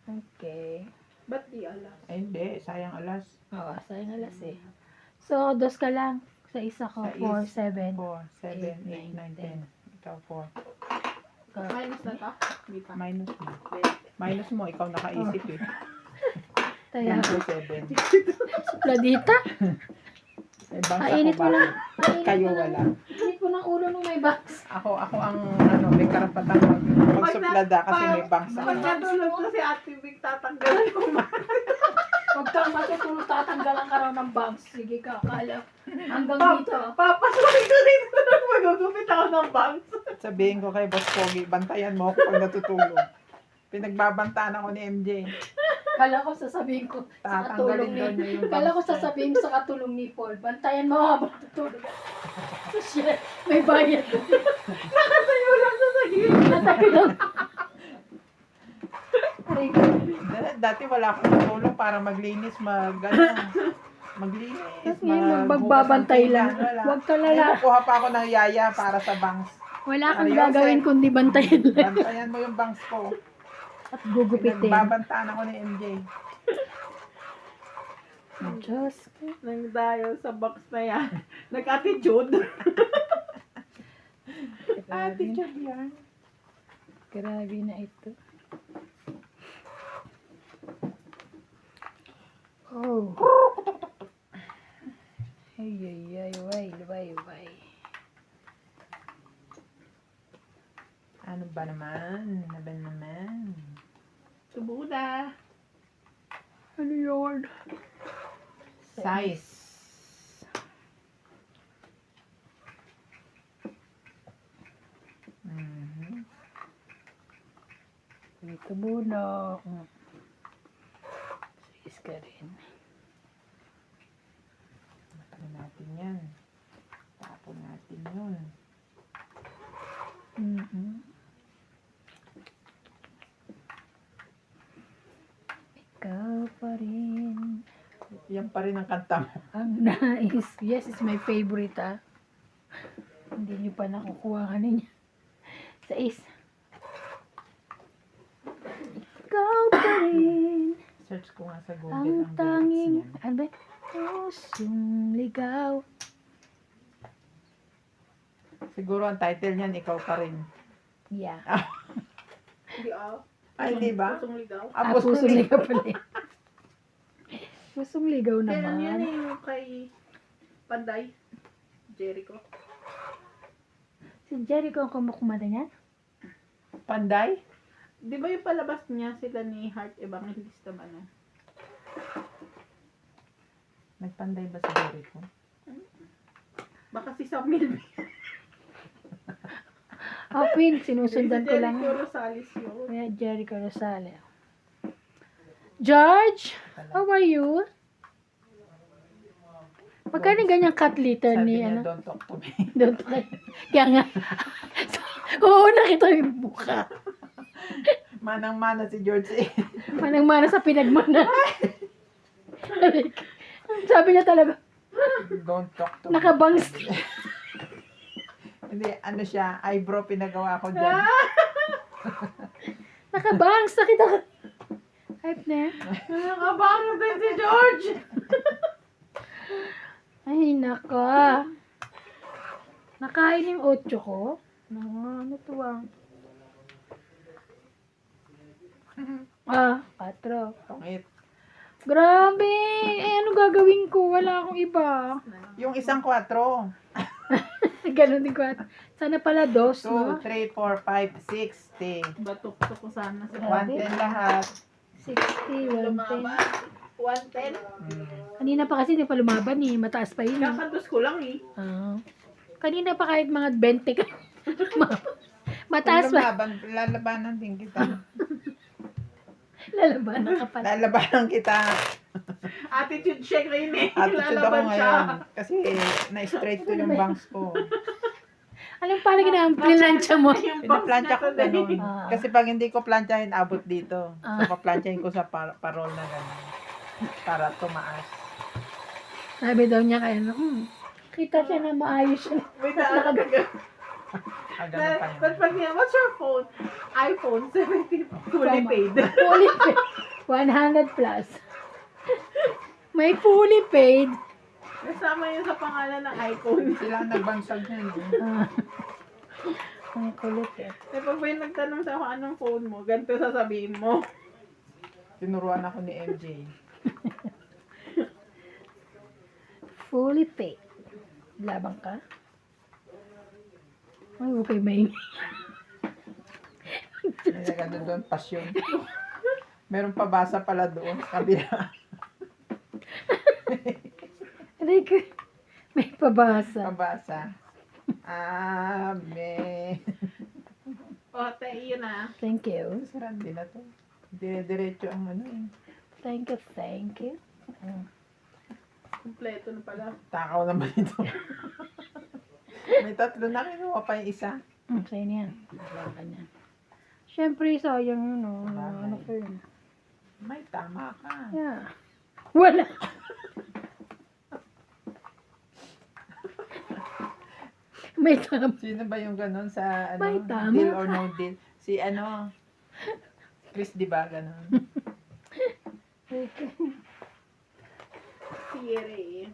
Speaker 2: Okay.
Speaker 3: Ba't di alam?
Speaker 1: Ay hindi, sayang alas.
Speaker 2: Oo, sayang alas eh. So, dos ka lang. Sa isa ko,
Speaker 1: Sa
Speaker 2: 4,
Speaker 1: is-
Speaker 2: 7.
Speaker 1: 4, 7, 8,
Speaker 2: 8,
Speaker 1: 9, 10. Ikaw 4.
Speaker 3: Minus na to? Hindi pa.
Speaker 1: Minus mo.
Speaker 3: Pwede.
Speaker 1: Minus mo, ikaw nakaisip eh.
Speaker 2: Kaya,
Speaker 1: 1 to 7.
Speaker 2: Pladita.
Speaker 1: May bangs ako
Speaker 2: Kainit mo
Speaker 1: ba?
Speaker 2: lang.
Speaker 1: Kayo wala.
Speaker 2: Init mo ng ulo nung may box.
Speaker 1: Ako ang ano, may karapatan magsuplada kasi may bangs ako.
Speaker 3: Pag natulog ko si Ate Big, tatanggalan ko ma.
Speaker 2: Huwag kang matutulog, tatanggalan ka raw ng box. Sige ka, akala. Hanggang dito.
Speaker 3: Papasukin ko dito na magugupit ako ng bangs.
Speaker 1: Sabihin ko kay Boss Pogi, bantayan mo ako pag natutulog. Pinagbabantaan ako ni MJ.
Speaker 2: Kala ko sasabihin ko sa katulong
Speaker 1: Tatanggalin daw niya
Speaker 2: ni...
Speaker 1: yung
Speaker 2: Kala ko
Speaker 1: bangs niya.
Speaker 2: sasabihin ko sa katulong ni Paul. Bantayan mo habang tutulog. Shit, may bayad.
Speaker 3: Nakatayo lang sa saging.
Speaker 2: Natabi lang. Aray ko.
Speaker 1: Dati wala akong tulong para maglinis, maglinis,
Speaker 2: Tapos ngayon, magbabantay lang. Huwag ka
Speaker 1: Ngayon,
Speaker 2: lala.
Speaker 1: kukuha pa ako ng yaya para sa bangs.
Speaker 2: Wala kang
Speaker 1: Ayun,
Speaker 2: gagawin
Speaker 1: Sir.
Speaker 2: kundi bantayan lang.
Speaker 1: Bantayan mo yung bangs ko.
Speaker 2: At gugupitin.
Speaker 1: Pinagbabantaan ako ni MJ.
Speaker 2: Diyos ko.
Speaker 3: Nang dahil sa box na yan. Nag-attitude.
Speaker 1: Attitude yan.
Speaker 2: Grabe na ito. Oh. Ay, ay, ay, way.
Speaker 1: Ano ba naman?
Speaker 3: Subuda.
Speaker 2: Ano yun?
Speaker 1: Size. Mhm.
Speaker 2: Ito muna. Sige ka rin.
Speaker 1: Tapon natin yan. Tapon natin yun.
Speaker 2: Mm-hmm. Ikaw pa rin.
Speaker 1: Yan pa rin ang kanta mo.
Speaker 2: Ang nais. Yes, it's my favorite, ah. Hindi nyo pa nakukuha kanina. Sa is. Ikaw pa rin.
Speaker 1: Search ko nga sa Google
Speaker 2: Ang
Speaker 1: ang
Speaker 2: tanging.
Speaker 1: lyrics niyan.
Speaker 2: Ano ba? Pusong ligaw.
Speaker 1: Siguro ang title niyan, Ikaw pa rin.
Speaker 2: Yeah.
Speaker 3: Hindi ah.
Speaker 1: Ay, di ba?
Speaker 3: Pusong ligaw.
Speaker 2: Pusong ligaw pala. Pusong ligaw
Speaker 3: Kailan yan
Speaker 2: naman.
Speaker 3: yung kay Panday? Jericho.
Speaker 2: Si Jericho ang kumukumada niya?
Speaker 1: Panday?
Speaker 3: Di ba yung palabas niya sila ni Heart Evangelista ba no?
Speaker 1: Nagpanday ba si Jericho?
Speaker 3: Baka si Sam Milby.
Speaker 2: Pin, sinusundan ko lang.
Speaker 3: Jericho Rosales yun.
Speaker 2: Kaya Jericho Rosales. George, how are you? Magkano ganyang cut liter
Speaker 1: Sabi
Speaker 2: ni
Speaker 1: niya,
Speaker 2: ano?
Speaker 1: don't talk to me.
Speaker 2: Don't try. Kaya nga. Oo, nakita yung mukha.
Speaker 1: Manang-mana si George eh.
Speaker 2: Manang-mana sa pinagmana. Sabi niya talaga,
Speaker 1: Don't talk to me.
Speaker 2: nakabangs.
Speaker 1: Hindi, ano siya, eyebrow pinagawa ko dyan.
Speaker 2: Nakabangs, nakita ko. Hype na yan.
Speaker 3: Nakabaro din si George.
Speaker 2: Ay, naka. Nakain yung 8 ko. Ano to ah? 4.
Speaker 1: Pangit.
Speaker 2: Grabe! Ano gagawin ko? Wala akong iba.
Speaker 1: Yung isang 4.
Speaker 2: Ganon din ko. Sana pala 2,
Speaker 1: 2,
Speaker 2: no?
Speaker 1: 3, 4, 5, 60.
Speaker 3: Batok-tok ko sana sa
Speaker 1: 110 lahat.
Speaker 2: 60, 110.
Speaker 3: Lumaban. 110.
Speaker 2: Kanina pa kasi hindi pa lumaban eh. Mataas pa yun. eh.
Speaker 3: Kakados ko lang eh.
Speaker 2: Kanina pa kahit mga 20 ka. Mataas
Speaker 1: Kung
Speaker 2: pa.
Speaker 1: lalabanan din kita.
Speaker 2: Lalabanan ka pala.
Speaker 1: Lalabanan kita.
Speaker 3: Attitude check rin eh.
Speaker 1: Attitude ako
Speaker 3: Lalaban siya.
Speaker 1: ngayon. Kasi na-straight ko yung bangs ko.
Speaker 2: Anong parang pinansya mo?
Speaker 3: Yung box
Speaker 1: Pinaplansya
Speaker 3: na
Speaker 1: ko
Speaker 3: today.
Speaker 1: ganun.
Speaker 2: Ah.
Speaker 1: Kasi pag hindi ko plansyahin, abot dito.
Speaker 2: Ah.
Speaker 1: So, paplansyahin ko sa parol na gano'n. Para tumaas.
Speaker 2: Sabi daw niya kaya, kita siya na maayos siya.
Speaker 3: Wait na,
Speaker 1: Ah, ganun pa
Speaker 3: But
Speaker 1: yun.
Speaker 3: pag niya, what's your phone? iPhone 17 fully
Speaker 2: Tama.
Speaker 3: paid.
Speaker 2: Fully paid. 100 plus. May fully paid.
Speaker 3: Kasama yun sa pangalan ng iPhone.
Speaker 1: Sila ang nagbansag niyan.
Speaker 2: Ang kulit eh.
Speaker 3: Eh, pag may nagtanong sa ako anong phone mo, ganito sasabihin mo.
Speaker 1: Tinuruan ako ni MJ.
Speaker 2: Fully paid. Labang ka? Ay, okay, maingay.
Speaker 1: May gano'n doon, pasyon. Meron pabasa pala doon. Kabila.
Speaker 2: Aray ko. May pabasa.
Speaker 1: Pabasa. Amen.
Speaker 3: O, te, yun na.
Speaker 2: Thank you.
Speaker 1: Si Randy na to. Dire-diretso ang ano eh.
Speaker 2: Thank you, thank you.
Speaker 3: Kompleto na pala.
Speaker 1: Takaw naman ito. May 3 na, kinuha pa yung isa.
Speaker 2: Sa'yo na yan. Wala ka na. Siyempre, sayang yun, no?
Speaker 1: Bagay.
Speaker 2: Ano ko yun?
Speaker 1: May tama ka.
Speaker 2: Yeah. Wala. May tama.
Speaker 1: Sino ba yung ganon sa ano?
Speaker 2: May tama
Speaker 1: Deal
Speaker 2: ka.
Speaker 1: or no deal? Si ano? Chris, di ba ganon?
Speaker 3: Siri.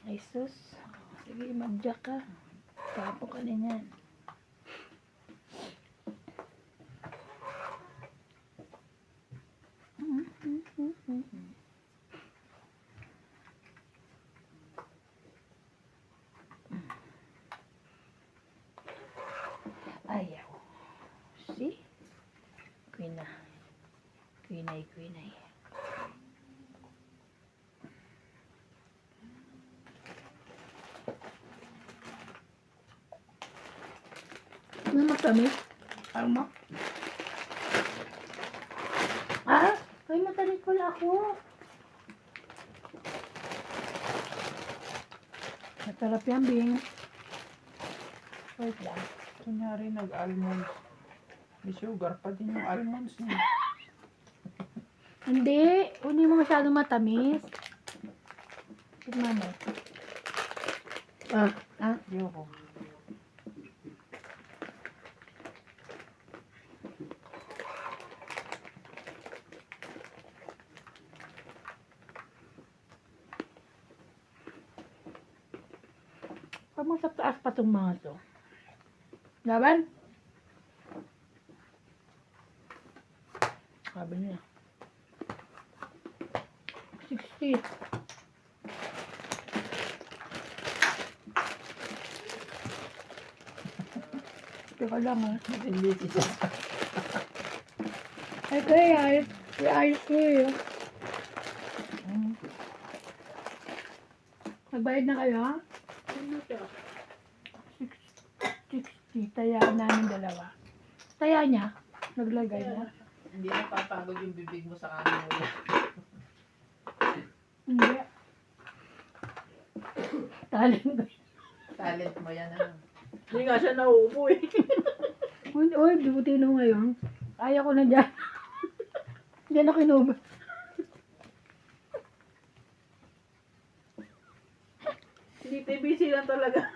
Speaker 2: Ay, sus. Sige, mag-jack ka. Tapo ka din yan. Ayaw. See? Queen na. Queenay, queenay. Ano matamis? Parang mo? Ah? Ay, matamis pala ako. Masarap yan, Bing. Wait lang.
Speaker 1: Kunyari nag-almonds. May sugar pa din yung almonds niya.
Speaker 2: Hindi. Hindi mo masyadong matamis. Tignan mo. Ah?
Speaker 1: Yoko.
Speaker 2: Pag mo sa taas pa itong mga to. Laban? Sabi niya. 60. Teka lang ah.
Speaker 1: Hindi siya.
Speaker 2: Ay, kaya ayos ko eh. Nagbayad na kayo ha?
Speaker 3: Ano siya?
Speaker 2: 60. Tayaan namin dalawa. Taya niya. Naglagay na.
Speaker 1: Hindi napapagod yung bibig mo sa kanila.
Speaker 2: Hindi. Talent ba?
Speaker 1: Talent mo yan ah.
Speaker 3: Hindi nga siya nauupo eh.
Speaker 2: Uy, duty na ngayon. Kaya ko na dyan. Hindi na kinuha.
Speaker 3: Hindi, te, busy lang talaga.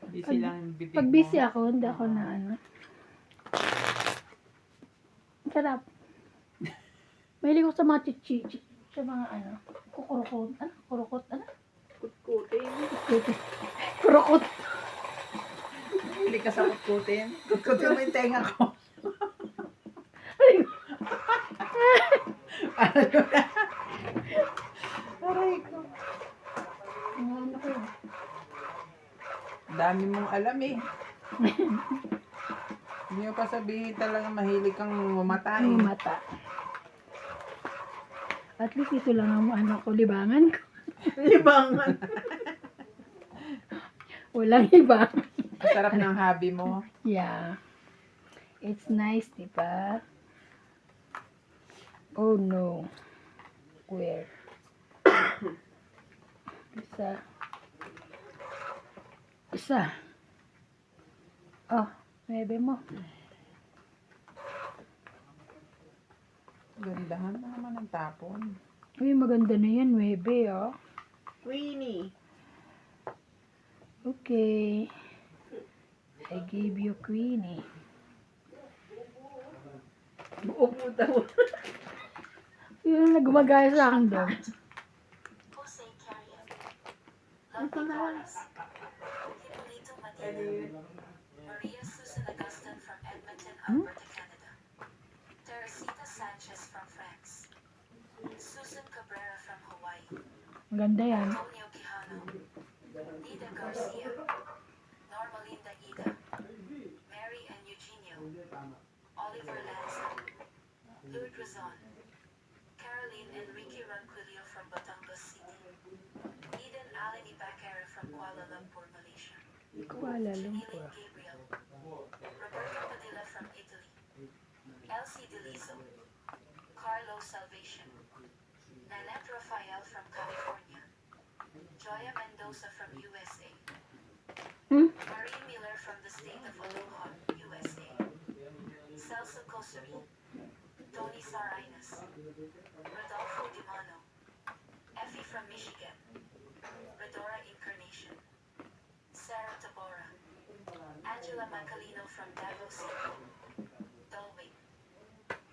Speaker 1: Busy lang yung bibig
Speaker 2: Pag
Speaker 1: mo.
Speaker 2: busy ako, hindi ako na ano. Ang sarap. Mahilig ko sa mga chichi. Sa mga ano. Kukurukot. Ano? Kurukot. Ano?
Speaker 3: Kutkutin.
Speaker 2: Kurukot.
Speaker 1: Hili ka sa kutkutin. Kutkutin mo yung tenga ko. Aray ko.
Speaker 2: Ano ko yun?
Speaker 1: Dami mong alam eh. Hindi mo pa sabihin talaga mahilig kang mamatay.
Speaker 2: Ang mata. At least ito lang ang ano ko, libangan ko.
Speaker 3: Libangan.
Speaker 2: Walang iba.
Speaker 1: Ang sarap ng hobby mo.
Speaker 2: Yeah. It's nice, diba? Oh no. Where? Isa. Isa. Oh, maybe mo.
Speaker 1: Gandahan mo naman ang tapon.
Speaker 2: Uy, maganda na yan, maybe, oh.
Speaker 3: Queenie.
Speaker 2: Okay. I gave you Queenie.
Speaker 3: Upo daw.
Speaker 2: Yun na gumagaya sa akin doon.
Speaker 4: Jose Carrion,
Speaker 3: Ito na.
Speaker 4: Hipólito Mateo, Maria Susan Augustine from Edmonton, Alberta, Canada, Teresita Sanchez from France, Susan Cabrera from Hawaii,
Speaker 2: Maganda yan.
Speaker 4: Antonio Quijano, Ida Garcia, Normalinda Ida, Mary and Eugenio, Oliver Lanza, Lourdes Razon, Caroline Enrique Ranquillo from Batangas City, Eden Alani Bakara from Kuala Lumpur, Malaysia,
Speaker 2: Kuala Lumpur.
Speaker 4: Gabriel. Roberto Padilla from Italy. Elsie Deliso. Carlo Salvation. Nanette Rafael from California. Joya Mendoza from USA. Marie Miller from the state of Aloha, USA. Celso Cosuri. Tony Sarainas. Rodolfo Dimano. Effie from Michigan. Redora Incarnation. Sarah Tabora. Angela Macalino from Davao City. Dolway.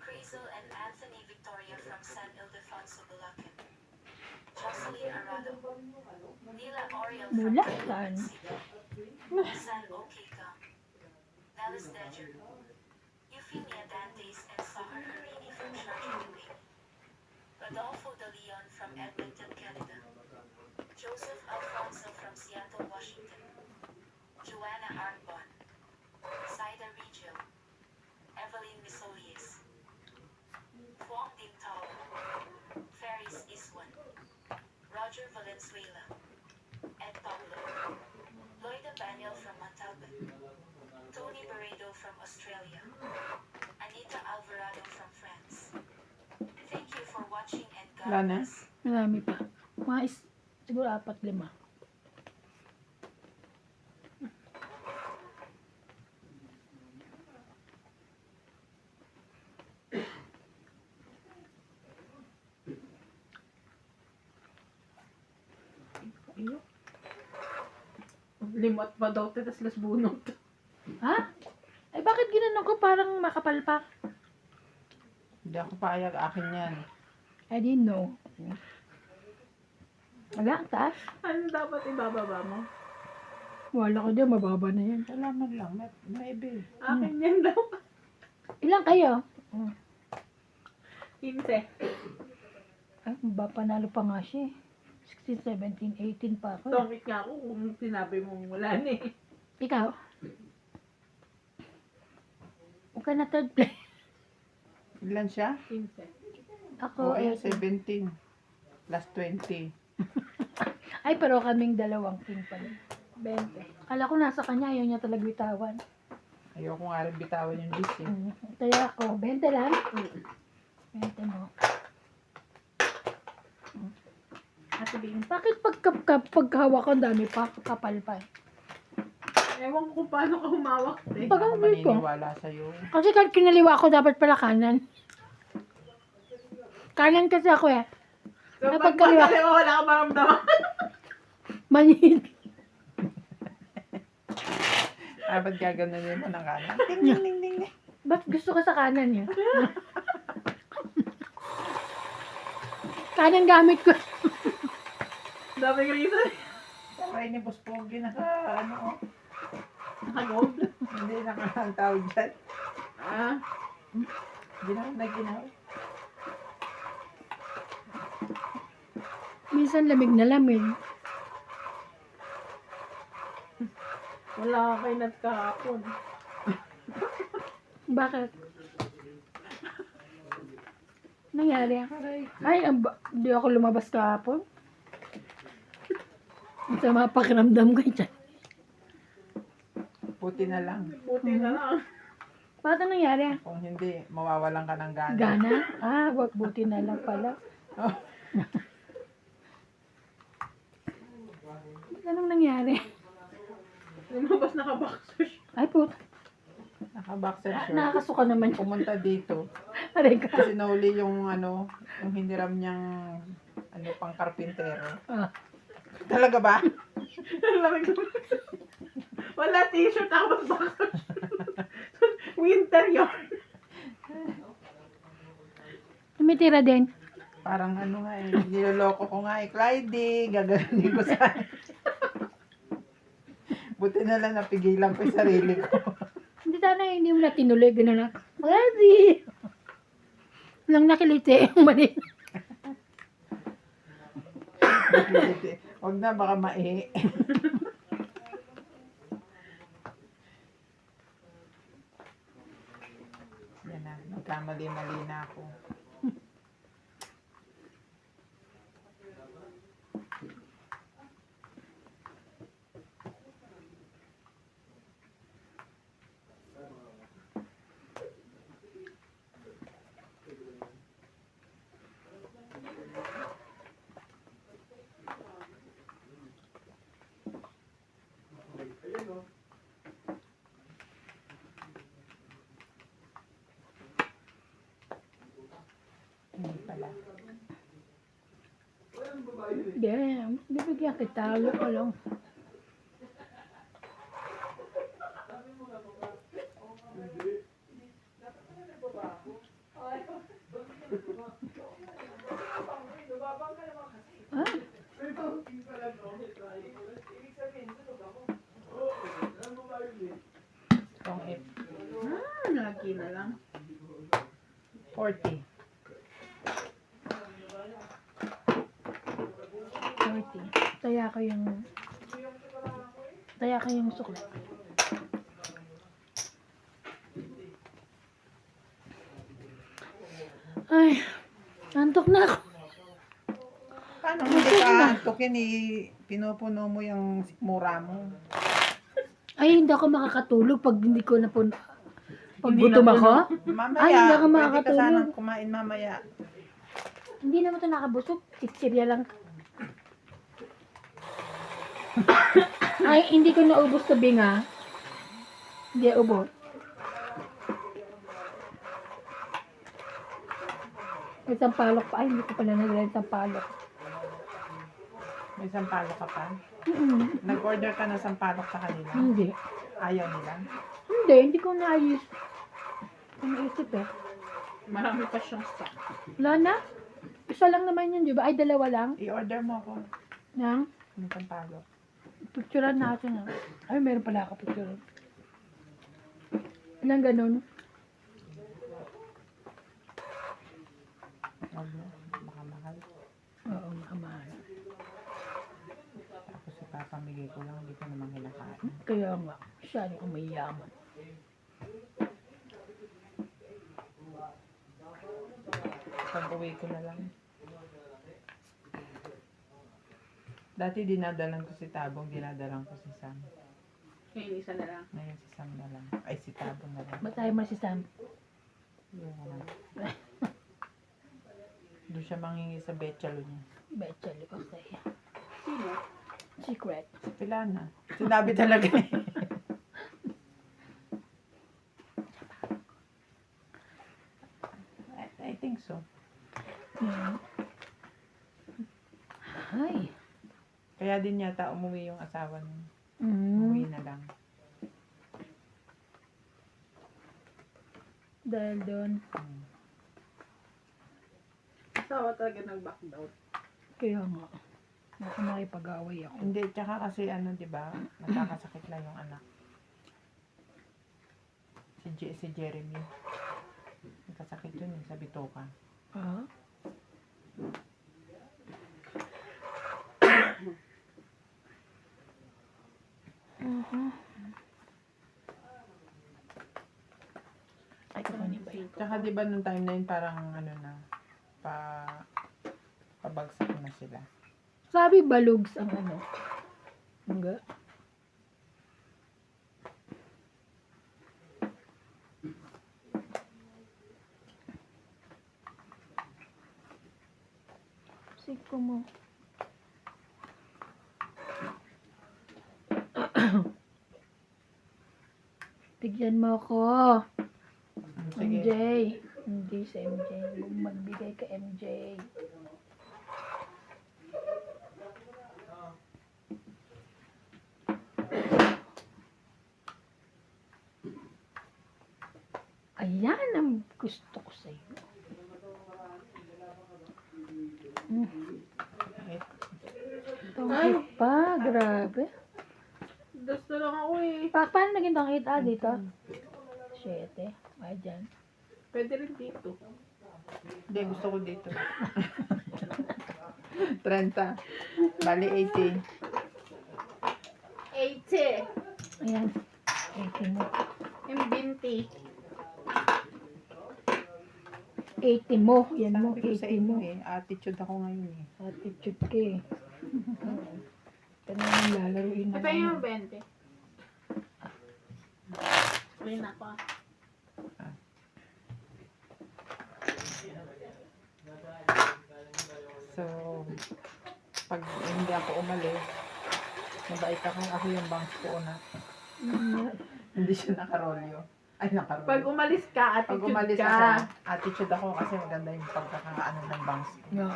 Speaker 4: Crazel and Anthony Victoria from San Ildefonso, Bulacan. Jocelyn Arado. Nila Oriel from
Speaker 2: Bulacan.
Speaker 4: San Okekam. Nellis Dejer. Euphemia Dantes and Sahar Harini from Sharjah, Dubai. Rodolfo De Leon from Edmonton, Canada. Joseph Alfonso from Seattle, Washington. Joanna Arbon. Saida Regil. Evelyn Misolies. Fuang Ding Tao. Ferris Iswan. Roger Valenzuela. Ed Pablo. Lloyda Baniel from Montalban. Tony Barredo from Australia. Anita Alvarado from France. Thank you for watching and God
Speaker 1: Wala na?
Speaker 4: bless.
Speaker 2: Marami pa. Siguro 4-5.
Speaker 3: Iyo. Limot pa daw, tas las bunot.
Speaker 2: Ha? Ay, bakit ginanon ko parang makapal pa?
Speaker 1: Hindi ako payag, akin yan.
Speaker 2: I didn't know. Wala, ang taas.
Speaker 3: Ano dapat ibababa mo?
Speaker 2: Wala ko dyan, mababa na yan.
Speaker 1: Salamat lang, maybe.
Speaker 3: Akin yan daw.
Speaker 2: Ilang kayo?
Speaker 3: 15.
Speaker 2: Ay, panalo pa nga siya eh. 16, 17, 18 pa ako.
Speaker 3: Tongit nga ako kung sinabi mo wala na eh.
Speaker 2: Ikaw? Huwag ka na third place.
Speaker 1: Ilan siya?
Speaker 3: 15.
Speaker 2: Ako,
Speaker 1: Oo,
Speaker 2: eh.
Speaker 1: 17. Last 20.
Speaker 2: Ay, pero kaming dalawang king pala.
Speaker 3: 20.
Speaker 2: Kala ko nasa kanya, ayaw niya talaga bitawan.
Speaker 1: Ayoko nga rin bitawan yung dish eh.
Speaker 2: Kaya ako, 20 lang. 20 mo.
Speaker 3: At sabihin,
Speaker 2: Bakit pagkahawak ko, ang dami pa, kapal pa.
Speaker 3: ewan ko kung paano ka humawak eh.
Speaker 1: Hindi ako
Speaker 2: Pag-away ko.
Speaker 1: maniniwala sa'yo.
Speaker 2: Kasi kahit kinaliwa ko, dapat pala kanan. Kanan kasi ako eh.
Speaker 3: So,
Speaker 2: Ay,
Speaker 3: pag
Speaker 2: pagkaliwa.
Speaker 3: pagkaliwa, wala ka maramdaman.
Speaker 2: Manid.
Speaker 1: Ba't gaganunin mo ng kanan? Ding, ding, ding, ding, ding.
Speaker 2: Ba't gusto ka sa kanan yun? Kanan gamit ko.
Speaker 3: Daming reason.
Speaker 1: Sabay ni Boss Pogi ano,
Speaker 3: Naka-gold.
Speaker 1: hindi ang tawag dyan.
Speaker 3: Ah,
Speaker 1: Ginaw na ginaw.
Speaker 2: Minsan lamig na lamig.
Speaker 3: wala ka kay Nat kahapon.
Speaker 2: Bakit? Nangyari? Ay, di ako lumabas kahapon. Ang sama pakiramdam ko dyan.
Speaker 1: Puti na lang.
Speaker 3: Buti na lang.
Speaker 2: Bakit ang nangyari?
Speaker 1: Kung hindi, mawawalan ka ng gana.
Speaker 2: Gana? Ah, wag buti na lang pala.
Speaker 1: Oh,
Speaker 2: Anong nangyari?
Speaker 3: Lumabas naka-boxers.
Speaker 2: Ay, puto.
Speaker 1: naka-boxer shirt.
Speaker 2: Nakakasuka naman yun.
Speaker 1: Pumunta dito.
Speaker 2: Aray ka.
Speaker 1: Kasi nauli yung yung hiniram niyang pang karpintero.
Speaker 2: Ah.
Speaker 1: Talaga ba?
Speaker 3: Lamig. Wala t-shirt tapos boxers. Winter yarn.
Speaker 2: Tumitira din.
Speaker 1: Parang nga niloloko ko nga Clyde, gaganunin ko sa Buti na lang napigilan ko yung sarili ko.
Speaker 2: Hindi sana hindi mo na tinuloy. Gano'n na. Ready! Walang nakiliti. Mali.
Speaker 1: Huwag na, baka maihi. Yan na, nagkamali-mali na ako. Hindi pala.
Speaker 2: Damn, bibigyan kita. Look ko lang. Ah,
Speaker 1: Kung F.
Speaker 3: Lagi na lang.
Speaker 1: 40.
Speaker 2: 40. Taya ko yung sukli. Ay, antok na ako.
Speaker 1: Paano hindi ka antokin pinupuno mo yung mura mo?
Speaker 2: Ay, hindi ako makakatulog pag hindi ko na pag
Speaker 1: Hindi
Speaker 2: gutom
Speaker 1: na
Speaker 2: ako.
Speaker 1: Mamaya,
Speaker 2: Ay, hindi ako
Speaker 1: pwede ka
Speaker 2: makakatulog.
Speaker 1: sanang kumain mamaya.
Speaker 2: Hindi naman ito nakabusog. Chichirya lang. Ay, hindi ko naubos to binga. Hindi ubos. May sampalok pa. Ay, hindi ko pala naglalagay sampalok.
Speaker 1: May sampalok ka pa?
Speaker 2: Mm-mm.
Speaker 1: Nag-order ka ng sampalok sa kanila?
Speaker 2: Hindi.
Speaker 1: Ayaw nila?
Speaker 2: Hindi ko naayos. Naisip eh.
Speaker 3: Marami pa siyang stock.
Speaker 2: Wala na? Isa lang naman yun, di ba? Ay, dalawa lang.
Speaker 1: I-order mo ako
Speaker 2: Nang
Speaker 1: ng sampalok.
Speaker 2: picturean natin. Ah. Ay, meron pala ako picture. Ilang ganun?
Speaker 1: Huwag mo, baka mahal.
Speaker 2: Oo, makamahal.
Speaker 1: Tapos ipapamigay ko lang, hindi ko naman kinakain.
Speaker 2: Kaya nga, masyado kang mayaman.
Speaker 1: Pag-uwi ko na lang. Dati dinadalang ko si Tabong, dinadalang ko si Sam.
Speaker 3: Ngayon isa na lang.
Speaker 1: Ngayon si Sam na lang. Ay, si Tabong na lang.
Speaker 2: Ba't tayo masisam?
Speaker 1: Yun na lang. Doon siya mangingi sa bechalo niya.
Speaker 2: Betchel ko sa'yo.
Speaker 3: Sino?
Speaker 2: Secret.
Speaker 1: Pila na. Sinabi talaga eh. I think so.
Speaker 2: Ay.
Speaker 1: Kaya din yata umuwi yung asawa niya.
Speaker 2: Mm.
Speaker 1: Umuwi na lang.
Speaker 2: Dahil doon.
Speaker 1: Hmm.
Speaker 3: Asawa talaga nag-back down.
Speaker 2: Kaya nga. Baka makipag-away ako.
Speaker 1: Hindi, tsaka kasi ano, di ba? Nagkakasakit lang yung anak. Si Jeremy. Nagkasakit yun eh, sa bituka.
Speaker 2: Ah? Mhm. Ay, kukunin ba yun?
Speaker 1: Tsaka di ba nung time na yun parang ano na, pabagsak na sila.
Speaker 2: Sabi balugs ang ano. Nga. Siko mo. Bigyan mo ako.
Speaker 1: Sige.
Speaker 2: MJ. Hindi sa MJ. Magbigay ka MJ. Ayan ang gusto ko sa iyo. Tungkit pa, grabe.
Speaker 3: Gusto lang ako eh.
Speaker 2: Paano naging tungkit? Ah, dito. 7. Ay, dyan.
Speaker 3: Pwede rin dito.
Speaker 1: Hindi, gusto ko dito. 30. Bali 80.
Speaker 3: 80.
Speaker 2: Ayan. 80 mo.
Speaker 3: Yung binti.
Speaker 2: 80 mo. Yan mo,
Speaker 1: Sabi ko sa
Speaker 2: 80 mo.
Speaker 1: inyo eh, attitude ako ngayon eh.
Speaker 2: Attitude ka eh. Ito na yung lalaruin na.
Speaker 3: Ito yung 20. Uwi na ako.
Speaker 1: So, pag hindi ako umalis, mabait ako yung bangs ko na.
Speaker 2: Mm,
Speaker 1: Hindi siya nakarolyo. Ay, nakaroon.
Speaker 3: Pag umalis ka,
Speaker 1: Pag
Speaker 3: attitude
Speaker 1: umalis
Speaker 3: ka.
Speaker 1: ako, attitude ako kasi maganda yung pagkakaano ng bangs.
Speaker 2: No.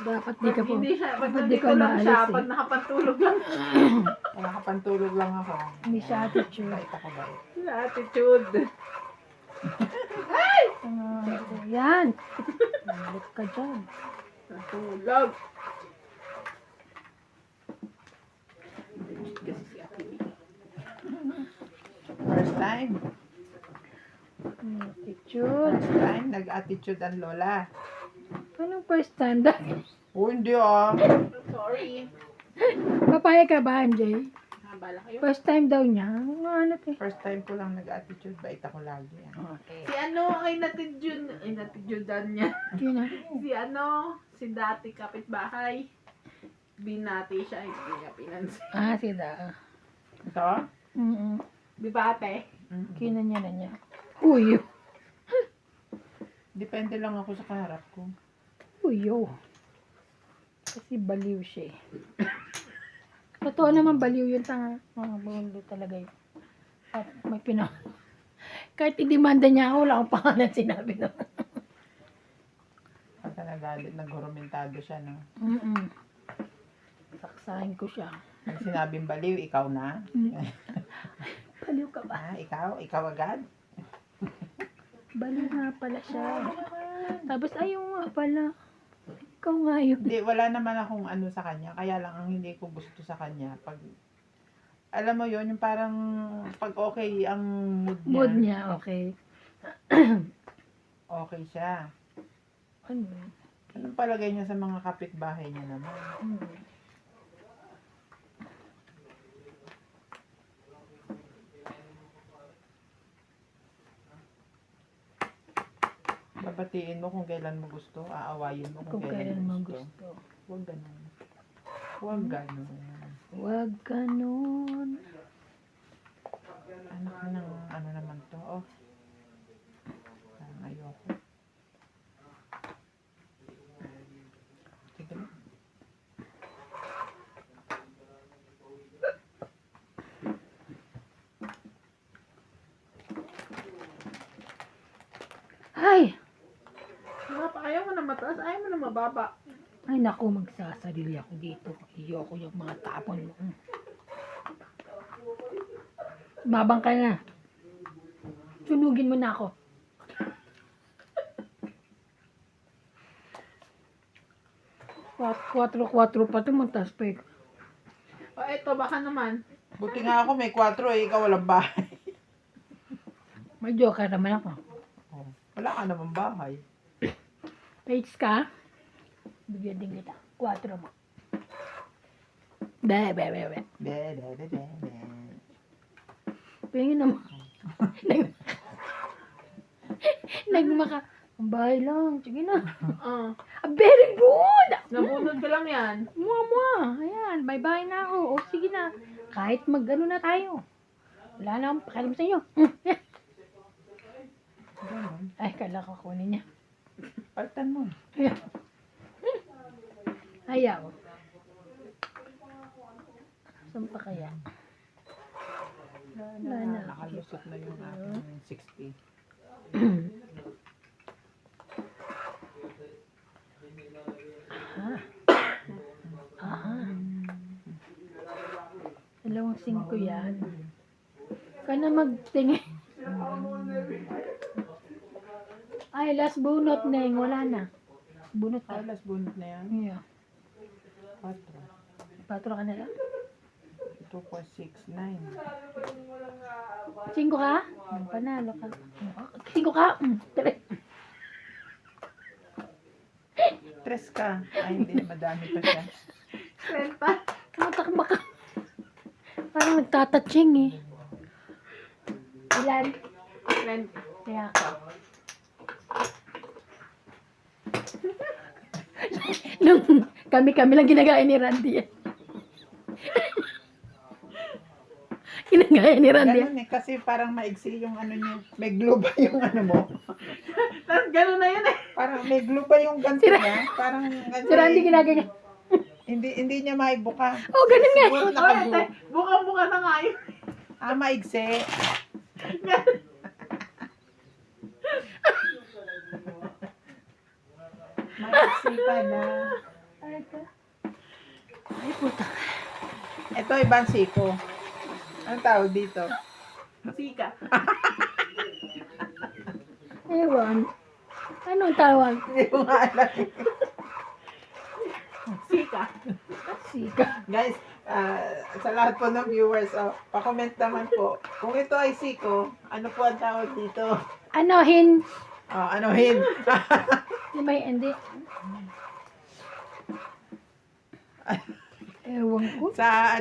Speaker 2: Dapat di ka po.
Speaker 3: Hindi siya, pag
Speaker 2: Dapat di
Speaker 3: nandito
Speaker 2: ka
Speaker 3: lang siya,
Speaker 2: maalis eh.
Speaker 3: pag nakapantulog lang.
Speaker 1: Kung nakapantulog lang ako.
Speaker 2: Hindi siya attitude.
Speaker 1: Bait ako, bait.
Speaker 3: Attitude.
Speaker 2: Yan. Balik ka dyan.
Speaker 3: Natulog. Kasi si Ate B.
Speaker 1: First time.
Speaker 2: Attitude.
Speaker 1: First time, nag-attitude ang lola.
Speaker 2: Anong first time? Dahil
Speaker 1: Oh, hindi ah.
Speaker 3: Sorry.
Speaker 2: papayag ka ba, MJ?
Speaker 3: Nabala kayo.
Speaker 2: First time daw niya. Ano to?
Speaker 1: First time ko lang nag-attitude. Bait ako lagi.
Speaker 2: Okay.
Speaker 3: Si ano ay natidjudan niya.
Speaker 2: Yun na.
Speaker 3: Si ano, si dati kapitbahay. Binati siya, hindi niya pinansin.
Speaker 2: Ah, sila.
Speaker 1: Ito?
Speaker 3: Di ba ate?
Speaker 2: Kinanya na niya. Uyo.
Speaker 1: Depende lang ako sa kaharap ko.
Speaker 2: Uyo. Kasi baliw siya eh. Totoo naman baliw yun sa mga bulo talaga yun. At may kahit i-demanda niya ako, wala akong pangalan sinabi na.
Speaker 1: Pagka nagalit, naghurumentado siya, no?
Speaker 2: Saksahin ko siya.
Speaker 1: Pag sinabing baliw, ikaw na?
Speaker 2: Baliw ka ba?
Speaker 1: Ah, ikaw? Ikaw agad?
Speaker 2: Baliw nga pala siya. Tapos ayaw nga pala. Ikaw nga yun.
Speaker 1: Hindi, wala naman akong ano sa kanya. Kaya lang ang hindi ko gusto sa kanya. Pag, alam mo yon yung parang pag okay ang mood niya.
Speaker 2: Mood niya, okay.
Speaker 1: Okay siya.
Speaker 2: Ano yun?
Speaker 1: Anong palagay niya sa mga kapitbahay niya naman? Babatiin mo kung kailan mo gusto. Aawayin mo
Speaker 2: Kung kailan mo gusto.
Speaker 1: Huwag ganun. Huwag ganun.
Speaker 2: Huwag ganun.
Speaker 1: Anak ka ng ano naman to. Oh. Parang ayoko. Sige na.
Speaker 2: Ay!
Speaker 3: Ayaw mo na mataas, ayaw mo na mababa.
Speaker 2: Ay naku, magsasarili ako dito. Ayoko yung mga tapon mo. Babang ka na. Sunugin mo na ako. Kwatro pa ito, mataas pa eh.
Speaker 3: O eto, baka naman.
Speaker 1: Buti nga ako may 4 eh. Ikaw walang bahay.
Speaker 2: May joker naman ako.
Speaker 1: Oh, wala ka naman bahay.
Speaker 2: Page ka? Bigyan din kita. 4 mo. Be.
Speaker 1: Be, be, be, be, be.
Speaker 2: Pingin naman. Nagmaka. Ang bahay lang. Sige na. Very good!
Speaker 3: Nabunod ko lang yan.
Speaker 2: Mua. Ayan. Bye-bye na ako. O sige na. Kahit mag-ano na tayo. Wala na akong pakialam sa inyo.
Speaker 1: Ganun.
Speaker 2: Ay, kala ko kunin niya.
Speaker 1: Paltan mo.
Speaker 2: Ayaw. Saan pa kaya? Wala na.
Speaker 1: Nakalusot na yung aking 60.
Speaker 2: Dalawang 5 yan. Ka na magtingin. Ay, last bunot na yung wala na. Bunot ka.
Speaker 1: Alas bunot na yan.
Speaker 2: Yeah.
Speaker 1: 4.
Speaker 2: 4 ka na lang.
Speaker 1: 2.69.
Speaker 2: 5 ka? Panalo ka. 5 ka? 3.
Speaker 1: 3 ka. Ay, hindi. Madami pa siya.
Speaker 3: Kwenta.
Speaker 2: Katakba ka. Parang nagtataching eh. Ilan?
Speaker 3: Kwenta.
Speaker 2: Kaya ka. Nung kami lang ginagaya ni Randy yan. Ginagaya ni Randy yan.
Speaker 1: Ganun eh. Kasi parang maigsi yung ano niya. May glue ba yung ano mo?
Speaker 3: Tapos gano'n na yun eh.
Speaker 1: Parang may glue ba yung ganito niya? Parang ganito.
Speaker 2: Si Randy ginagaya.
Speaker 1: Hindi niya maibuka.
Speaker 2: Oh, ganun nga.
Speaker 1: Siguro
Speaker 3: O
Speaker 1: nakaglue.
Speaker 3: ate, bukang-buka na nga yun.
Speaker 1: Ah, maigsi. Sika na.
Speaker 2: Ay, puta.
Speaker 1: Ito, ibang siko. Anong tawag dito?
Speaker 3: Sika.
Speaker 2: Ewan. Anong tawag?
Speaker 1: Hindi ko nga alam.
Speaker 3: Sika.
Speaker 2: Sika.
Speaker 1: Guys, sa lahat po ng viewers, pa-comment naman po. Kung ito ay siko, ano po ang tawag dito?
Speaker 2: Ano, hin?
Speaker 1: Anuhin.
Speaker 2: May hindi. Ewan ko.
Speaker 1: Sa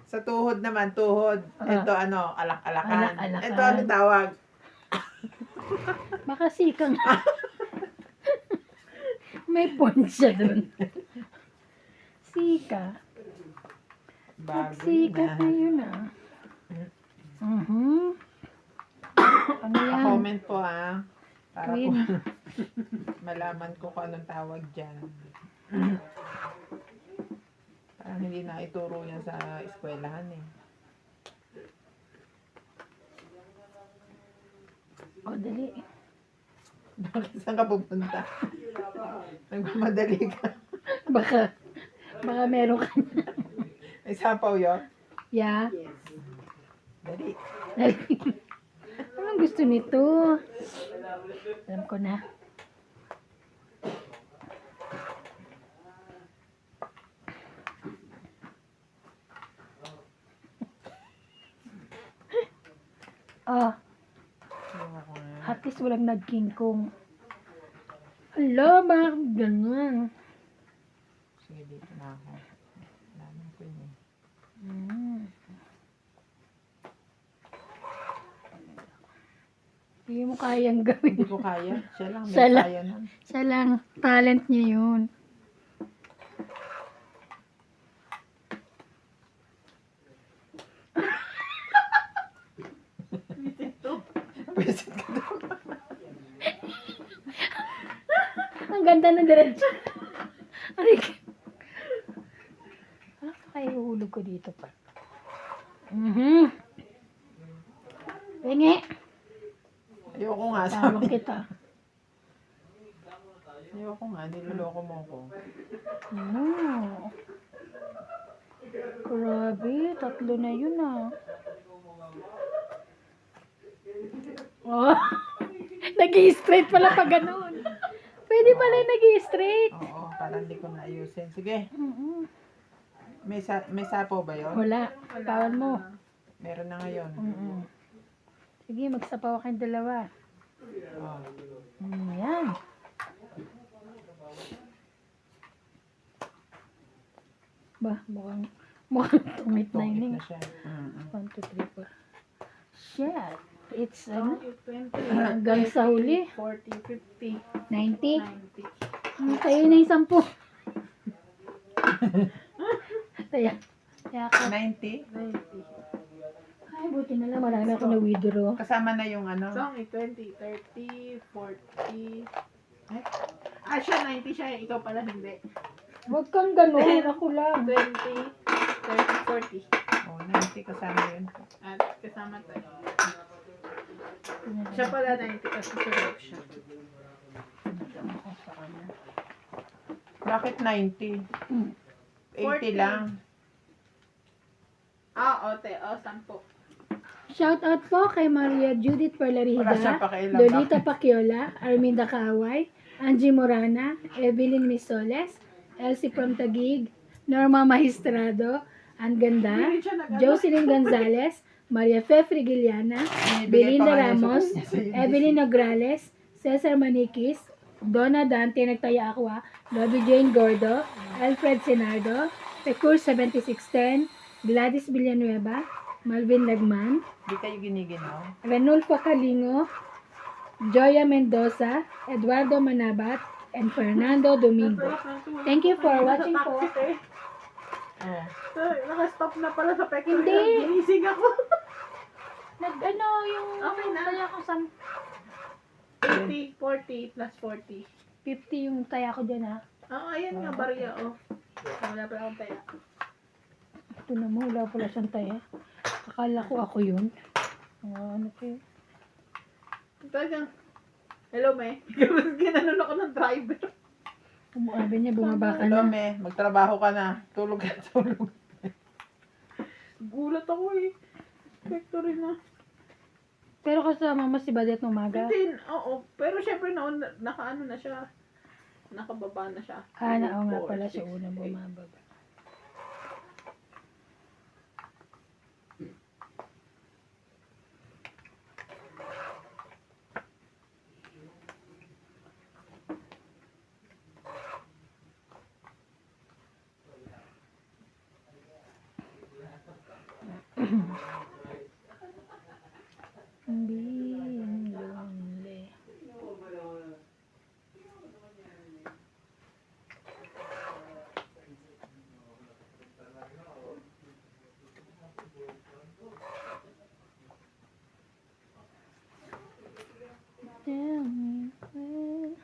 Speaker 1: sa tuhod naman, tuhod. Ito alak-alakan.
Speaker 2: Alak-alakan.
Speaker 1: Ito ano tawag?
Speaker 2: Baka sika nga. May point siya dun. Sika.
Speaker 1: Bago
Speaker 2: Sikat na yun Ano yan?
Speaker 1: Pa-comment po para po
Speaker 2: Queen.
Speaker 1: malaman ko kung anong tawag dyan. Parang hindi na ituro yan sa eskwelahan eh.
Speaker 2: O, dali.
Speaker 1: Bakit saan ka pupunta? Nagmamadali ka.
Speaker 2: Baka meron ka.
Speaker 1: May sapaw yun?
Speaker 2: Yeah.
Speaker 3: Yes.
Speaker 1: Dali.
Speaker 2: Anong gusto nito? Alam ko na. Ah,
Speaker 1: Ayoko nga.
Speaker 2: at least walang nagkingkong. Hala, bakit ganun?
Speaker 1: Sige, dito na ako. Alaman ko yun eh.
Speaker 2: Hindi mo kayang gawin.
Speaker 1: Hindi ko kaya. Siya lang. May
Speaker 2: Siya lang.
Speaker 1: kaya nun.
Speaker 2: Siya lang, talent niya yun.
Speaker 1: Pwesit ka daw.
Speaker 2: Ang ganda ng diretso. Aray. Ano kaya ihulog ko dito pa? Penge.
Speaker 1: Ayoko nga.
Speaker 2: Tawag
Speaker 1: Sabi.
Speaker 2: kita.
Speaker 1: Ayoko nga. Niloloko mo ko.
Speaker 2: Grabe, 3 na yun Oh, nag-i-straight pala pag ganun. Pwede pala yung nag-i-straight.
Speaker 1: Oo, parang hindi ko naayusin. Sige. May sapaw ba yun?
Speaker 2: Wala, tawan mo.
Speaker 1: Meron na ngayon.
Speaker 2: Sige, magsapaw kayong dalawa.
Speaker 1: Oh.
Speaker 2: Yan. Ba, mukhang tumit na
Speaker 1: Tungit
Speaker 2: yun
Speaker 1: na siya.
Speaker 2: 1, 2, 3, 4. Shit. It's
Speaker 3: 20,
Speaker 2: hanggang sa huli.
Speaker 3: 40, 50,
Speaker 2: 90.
Speaker 3: 90.
Speaker 2: Tayo na yung 10. Taya ka.
Speaker 1: 90?
Speaker 3: 90.
Speaker 2: Ay, buti na lang. Marami ako na withdraw.
Speaker 1: Kasama na yung ano?
Speaker 3: Song 20, 30, 40. Ay? Siya 90 siya. Ikaw pala hindi.
Speaker 2: Huwag kang ganun. Ako lang.
Speaker 3: 20, 30, 40.
Speaker 1: Oh, 90 kasama yun.
Speaker 3: At kasama tayo. Siya pala 90 kasi sunod siya.
Speaker 1: Bakit 90? 80 lang.
Speaker 3: Ote. 10.
Speaker 2: Shout out po kay Maria Judith
Speaker 1: Wala siyang
Speaker 2: Perlarida,
Speaker 1: pakialam.
Speaker 2: Lolita Paciola, Arminda Kaaway, Angie Morana, Evelyn Misoles, Elsie from Taguig, Norma Magistrado, Ann Ganda, Jocelyn Gonzalez, Maria Fe Frigiliana, Belinda Ramos, Evelyn Nograles, Cesar Maniquis, Donna Dante Nagtaya Aqua, Lobby Jane Gordo, Alfred Senardo, Pecur 7610, Gladys Villanueva, Malvin Lagman,
Speaker 1: Hindi kayo giniginaw?
Speaker 2: Ranulfo Calingo, Joya Mendoza, Eduardo Manabat, and Fernando Domingo. Thank you for watching po.
Speaker 1: Oh.
Speaker 3: Naka-stop na pala sa pekul.
Speaker 2: Hindi.
Speaker 3: Ginising ako.
Speaker 2: Yung
Speaker 3: Okay na.
Speaker 2: taya ko sa
Speaker 3: 80, 40 plus 40.
Speaker 2: 50 yung taya ko dyan
Speaker 3: Ayan nga, barya, Wala pala akong taya.
Speaker 2: Ito na mo, wala pala siyang taya. Akala ko ako yun. Ano ko yun?
Speaker 3: Talagang, hello, me. Ginanon ako ng driver.
Speaker 2: Sabi niya, bumaba ka
Speaker 1: Hello,
Speaker 2: na.
Speaker 1: me. Magtrabaho ka na. Tulog ka, tulog.
Speaker 3: Gulat ako eh. Factory na.
Speaker 2: Pero kasama mo si Badet ng umaga.
Speaker 3: Hindi, oo. Pero syempre nakaano na siya. Nakababa na siya.
Speaker 2: Oo nga
Speaker 3: 4,
Speaker 2: pala siya
Speaker 3: 6,
Speaker 2: unang
Speaker 3: 8.
Speaker 2: bumababa. Being lonely. Tell me when.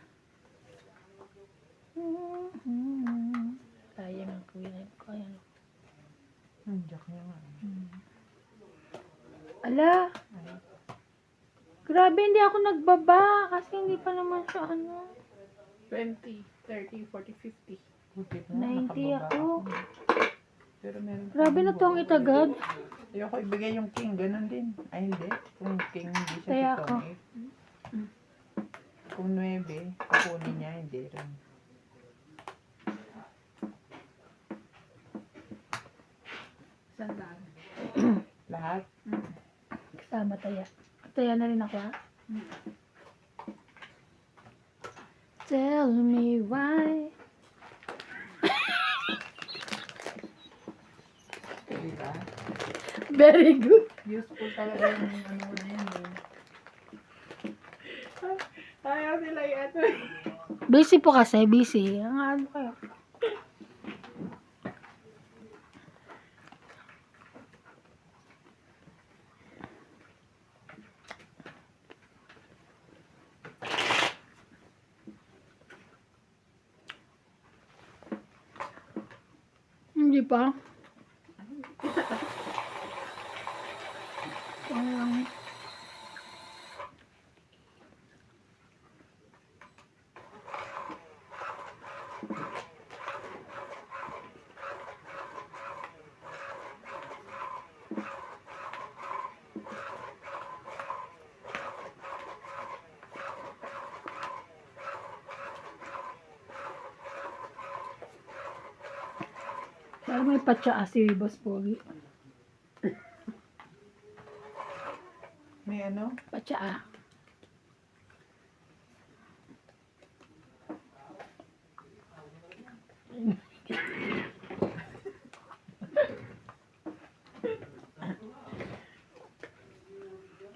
Speaker 2: Kaya ng kuya. Kaya ng...
Speaker 1: Jack niya nga.
Speaker 2: Ala! Grabe, hindi ako nagbaba. Kasi hindi pa naman siya
Speaker 3: 20, 30, 40, 50.
Speaker 1: Buti na,
Speaker 2: 90
Speaker 1: nakababa
Speaker 2: ako.
Speaker 1: Pero meron pa
Speaker 2: Grabe
Speaker 1: rin
Speaker 2: na to ang
Speaker 1: buo.
Speaker 2: itagad.
Speaker 1: Ayoko ibigay yung king, ganun din. Ay, hindi. Kung king, hindi siya
Speaker 2: Kaya
Speaker 1: si
Speaker 2: ako.
Speaker 1: Tony. Kung 9, kukunin niya, hindi rin.
Speaker 3: Sandaan.
Speaker 1: Lahat.
Speaker 2: Kasama taya. Taya na rin ako ha. Tell me why.
Speaker 1: Diba?
Speaker 2: Very good.
Speaker 1: Useful talaga yung ano na yun eh.
Speaker 3: Ayaw nila yung ano eh.
Speaker 2: Busy po kasi, busy. Ang ano kayo? Hindi pa. Parang parang may patsa si Boss Pogi.
Speaker 1: May ano?
Speaker 2: Patsa.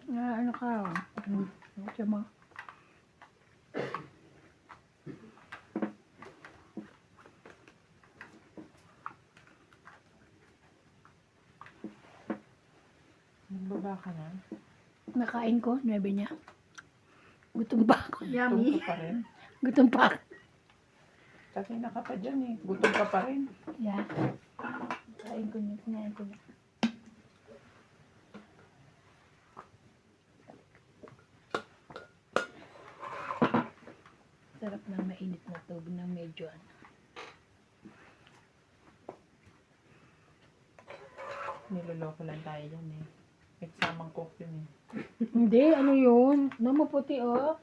Speaker 2: Ano ka? Ano siya mo?
Speaker 1: Nagbaba ka na?
Speaker 2: Nakain ko, 9 niya. Gutom pa ako.
Speaker 1: Gutom ka pa rin?
Speaker 2: Gutom pa ako.
Speaker 1: Kanina ka pa dyan eh. Gutom ka pa rin.
Speaker 2: Yeah. Kain ko niya. Kinain ko niya. Sarap ng mainit na tubig ng medyo ano.
Speaker 1: Niloloko lang tayo dyan eh. Examang cook yun eh.
Speaker 2: Hindi, ano yun? Maputi oh.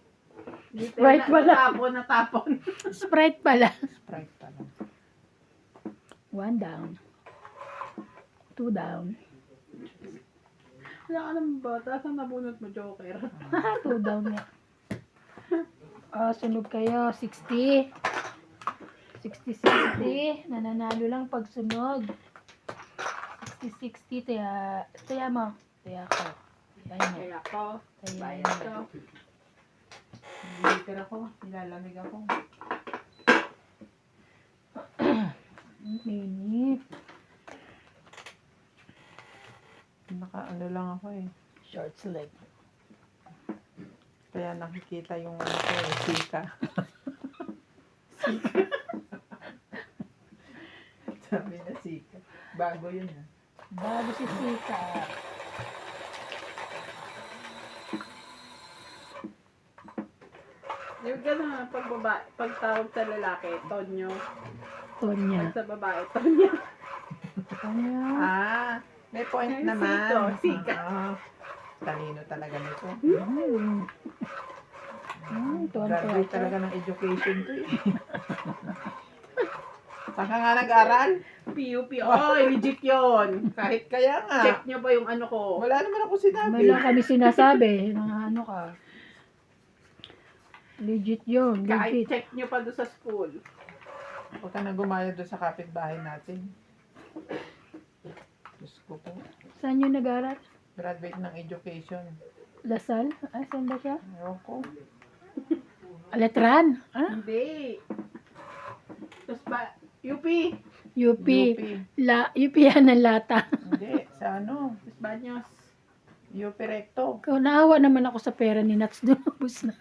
Speaker 2: Sprite pala.
Speaker 3: Natapon.
Speaker 2: Sprite pala.
Speaker 1: Sprite pa lang.
Speaker 2: 1 down. 2 down.
Speaker 3: Wala ka naman ba? Tapos ang nabunot mo, Joker.
Speaker 2: 2 down nga. Sunog kayo. 60. 60-60. Nananalo lang pag sunog. 60-60. Taya mo. Taya ko. Taya niya.
Speaker 3: Kaya ako.
Speaker 2: Taya
Speaker 3: Bayad
Speaker 2: niya.
Speaker 3: ko.
Speaker 1: Niliter ako. Nilalamig ako.
Speaker 2: Init.
Speaker 1: Naka-ano lang ako eh.
Speaker 2: Short sleeve.
Speaker 1: Kaya nakikita yung ano ko eh. Sika. Sabi na sika. Bago yun ah.
Speaker 2: Bago si Sika.
Speaker 3: gano'n, pag tawag sa lalaki, Tonyo.
Speaker 2: Tonya.
Speaker 3: Pag sa babae, Tonyo.
Speaker 2: Tonya.
Speaker 1: Ah, may point
Speaker 3: Ay,
Speaker 1: naman.
Speaker 3: sito, sika.
Speaker 1: Talino talaga nito.
Speaker 2: Mm. Tuwan-tuwa
Speaker 1: Graduate
Speaker 2: ako.
Speaker 1: talaga ng education to eh. Saan ka nga nag-aral?
Speaker 3: PUP. Oh, legit yun.
Speaker 1: Kahit kaya nga.
Speaker 3: Check nyo ba yung ano ko?
Speaker 1: Wala naman ako sinabi.
Speaker 2: May lang kami sinasabi na ano ka. Legit yun.
Speaker 3: Kahit
Speaker 2: Legit.
Speaker 3: check nyo pa doon sa school.
Speaker 1: Huwag ka na gumaya doon sa kapitbahay natin. Diyos ko po.
Speaker 2: Saan yun nag-aral?
Speaker 1: Graduate ng education.
Speaker 2: Lasal? Ah, saan ba siya?
Speaker 1: Ewan ko.
Speaker 2: Letran? Ah?
Speaker 3: Hindi. Tapos ba, UP.
Speaker 2: UP.
Speaker 1: UP.
Speaker 2: UP yan ng lata.
Speaker 1: Hindi, sa ano?
Speaker 3: Tapos Banyos.
Speaker 1: UP Recto.
Speaker 2: Ikaw, naawa naman ako sa pera ni Nats doon. Ubus na.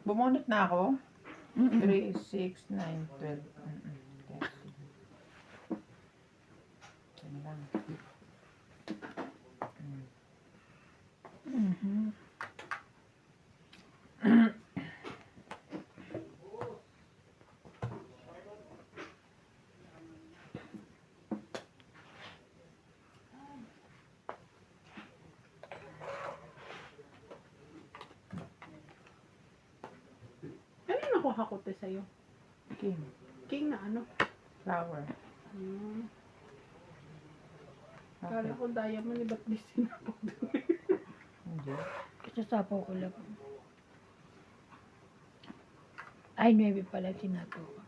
Speaker 1: Bumunot na ako.
Speaker 2: Mm-mm.
Speaker 1: 3, 6, 9, 12. 30. Yan lang.
Speaker 2: Mhm.
Speaker 3: Ano yung nakuha ko te sa'yo?
Speaker 1: King.
Speaker 3: King na ano?
Speaker 1: Flower.
Speaker 3: Kala
Speaker 1: Okay.
Speaker 3: ko diamond, ba't di sinapog?
Speaker 1: Hindi.
Speaker 2: Kasasapaw ko lang. Ay, 9 pala sinapo ko.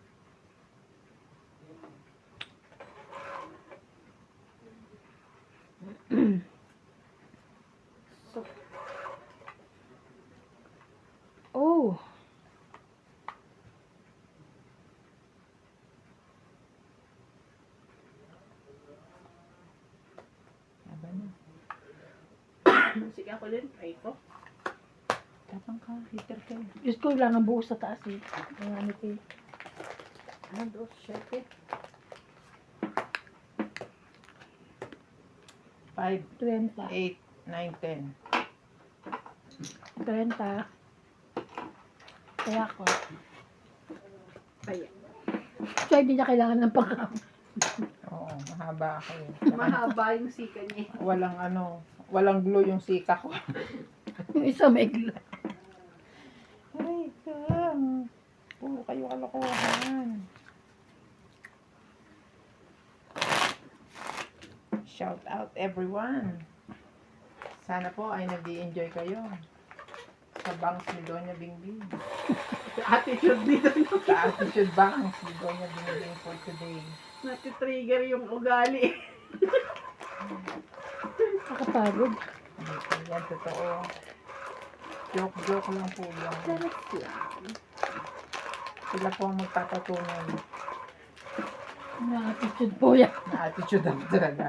Speaker 3: So,
Speaker 2: Oh!
Speaker 1: Aba na.
Speaker 3: sige ako din, try ko.
Speaker 1: Tapang ka. Hitter ka.
Speaker 2: Diyos ko lang ang buhos sa taas eh. Ang ano ko eh.
Speaker 1: Ano do? Shake it. 5,
Speaker 2: 30.
Speaker 1: 8, 9, 10.
Speaker 2: 30. Kaya ako.
Speaker 3: Kaya.
Speaker 2: So, hindi niya kailangan ng pangkam.
Speaker 1: Oo, mahaba ako eh.
Speaker 3: Mahaba yung sika niya.
Speaker 1: Walang ano, walang glue yung sika ko.
Speaker 2: Yung isa may glow.
Speaker 1: Aray ka. Puro kayo kalokohan. Shout out everyone. Sana po ay nag-i-enjoy kayo sa bangs ni Doña Bingbing.
Speaker 3: Attitude dito.
Speaker 1: Sa attitude bangs ni Doña Bingbing for today.
Speaker 3: Natitrigger yung ugali.
Speaker 2: Nakapagod.
Speaker 1: Hindi po yan totoo. Joke lang po yan.
Speaker 3: Sarap lang.
Speaker 1: Sila po ang magpapatunay
Speaker 2: Na attitude po yan.
Speaker 1: na attitude ako talaga.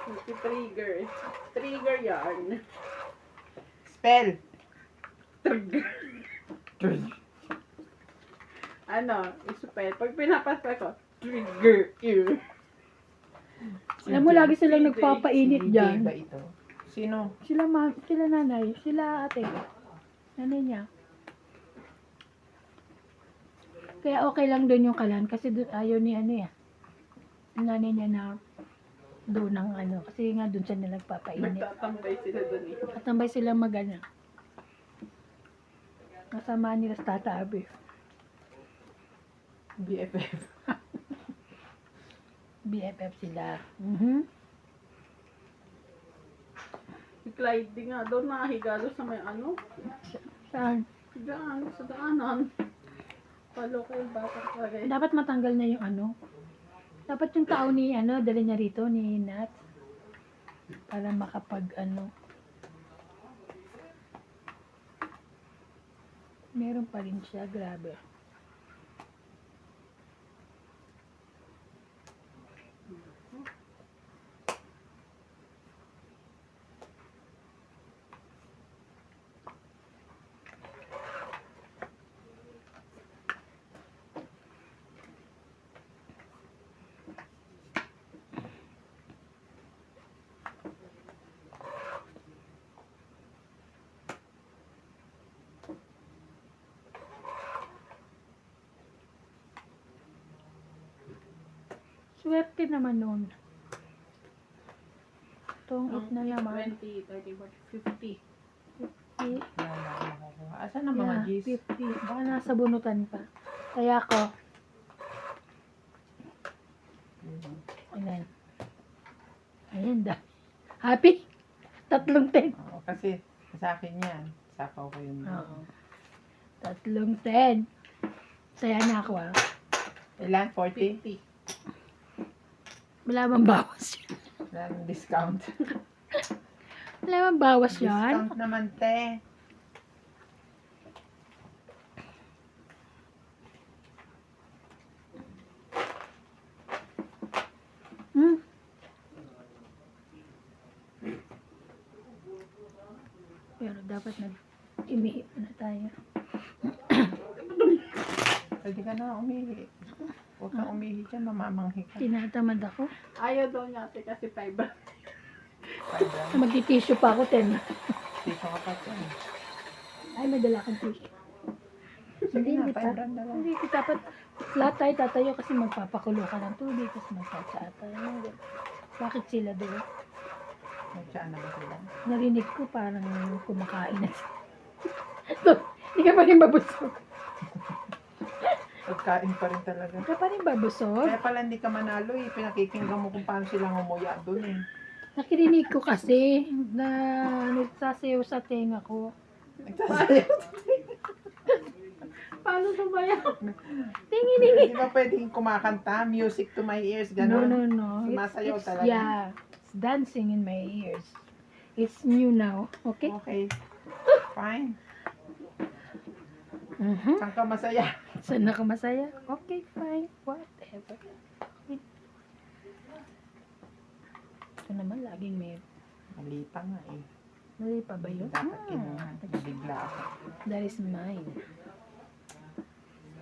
Speaker 3: Natitrigger. Trigger yarn.
Speaker 1: Spell!
Speaker 3: Trigger. Ano, isupel. Pag pinapaspa ko, trigger ear.
Speaker 2: Alam mo, lagi silang
Speaker 1: Si
Speaker 2: nagpapainit
Speaker 1: DJ
Speaker 2: dyan.
Speaker 1: ba ito? Sino?
Speaker 2: Sila nanay, sila ate. Nanay niya. Kaya okay lang doon yung kalan kasi doon ayaw ni ano ya. Yung nanay niya na doon ng ano. Kasi nga doon siya nila nagpapainit.
Speaker 3: Magtatambay sila doon eh.
Speaker 2: Katambay sila magana. Kasama nila sa Tata Abi.
Speaker 1: BFF.
Speaker 2: BFF sila. Mhm.
Speaker 3: Si Clyde din nga doon nakahiga doon sa may ano.
Speaker 2: Saan?
Speaker 3: Diyan, sa daanan. Palo kayo batang kagay.
Speaker 2: Dapat matanggal na yung ano. Dapat yung tao ni ano, dala niya rito ni Nat. Para makapag ano. Meron pa rin siya, grabe. Swerte naman nun. Itong
Speaker 3: Ang
Speaker 2: 8 na naman.
Speaker 3: 20, 30, 40, 50.
Speaker 1: Wala akong makukuha. Asan ang mga G's?
Speaker 2: 50. Baka nasa bunutan pa. Kaya ako, ilan? Ayan, happy? 3 10.
Speaker 1: Oo, kasi sa akin yan. Sapaw ko yun.
Speaker 2: Oo. 3 10. Saya na ako ah.
Speaker 1: Ilan? 40?
Speaker 3: 50.
Speaker 2: Wala bang bawas yan?
Speaker 1: Wala nang discount.
Speaker 2: Wala bang bawas yan?
Speaker 1: Discount naman, te.
Speaker 2: Hmm? Pero dapat nag-imihi na tayo.
Speaker 1: Pwede ka na umihi. Huwag kang umihi dyan, mamamanghi ka.
Speaker 2: Tinatamad ako.
Speaker 3: Ayaw daw niya ate kasi fiber.
Speaker 1: 5 rand.
Speaker 2: Magti-tissue pa ako, 10.
Speaker 1: Dito ka pa dyan.
Speaker 2: Ay, may dala kang tissue.
Speaker 1: Sige na,
Speaker 2: Hindi
Speaker 1: 5 rand na lang.
Speaker 2: Hindi, dapat lahat tayo tatayo kasi magpapakulo ka ng tubig kasi magtsatsa tayo. Bakit sila doon?
Speaker 1: Nagsaan naman sila.
Speaker 2: Narinig ko parang kumakain na sila. Hindi ka pa rin babusog.
Speaker 1: Pagkain pa rin talaga.
Speaker 2: Hindi ka pa rin babusog.
Speaker 1: Kaya pala hindi ka manalo eh. Pinakikinggan mo kung paano sila ngumuya doon eh.
Speaker 2: Nakirinig ko kasi na nagsasayaw sa tenga ko.
Speaker 1: Nagsasayaw.
Speaker 3: Paano sa bayan?
Speaker 2: Tinginingi.
Speaker 1: Hindi ba pwedeng kumakanta? Music to my ears,
Speaker 2: No,
Speaker 1: gano'n?
Speaker 2: no, no.
Speaker 1: Sumasayaw
Speaker 2: It's,
Speaker 1: talaga.
Speaker 2: yeah. It's dancing in my ears. It's new now. Okay?
Speaker 1: Okay. Fine.
Speaker 2: Mhm.
Speaker 1: Saan ka masaya?
Speaker 2: Saan ka masaya? Okay, fine. Whatever. Okay. Ito naman, laging may...
Speaker 1: Mali pa nga eh.
Speaker 2: Mali pa ba yun?
Speaker 1: Dapat kinuha. Nabigla ako.
Speaker 2: That is mine.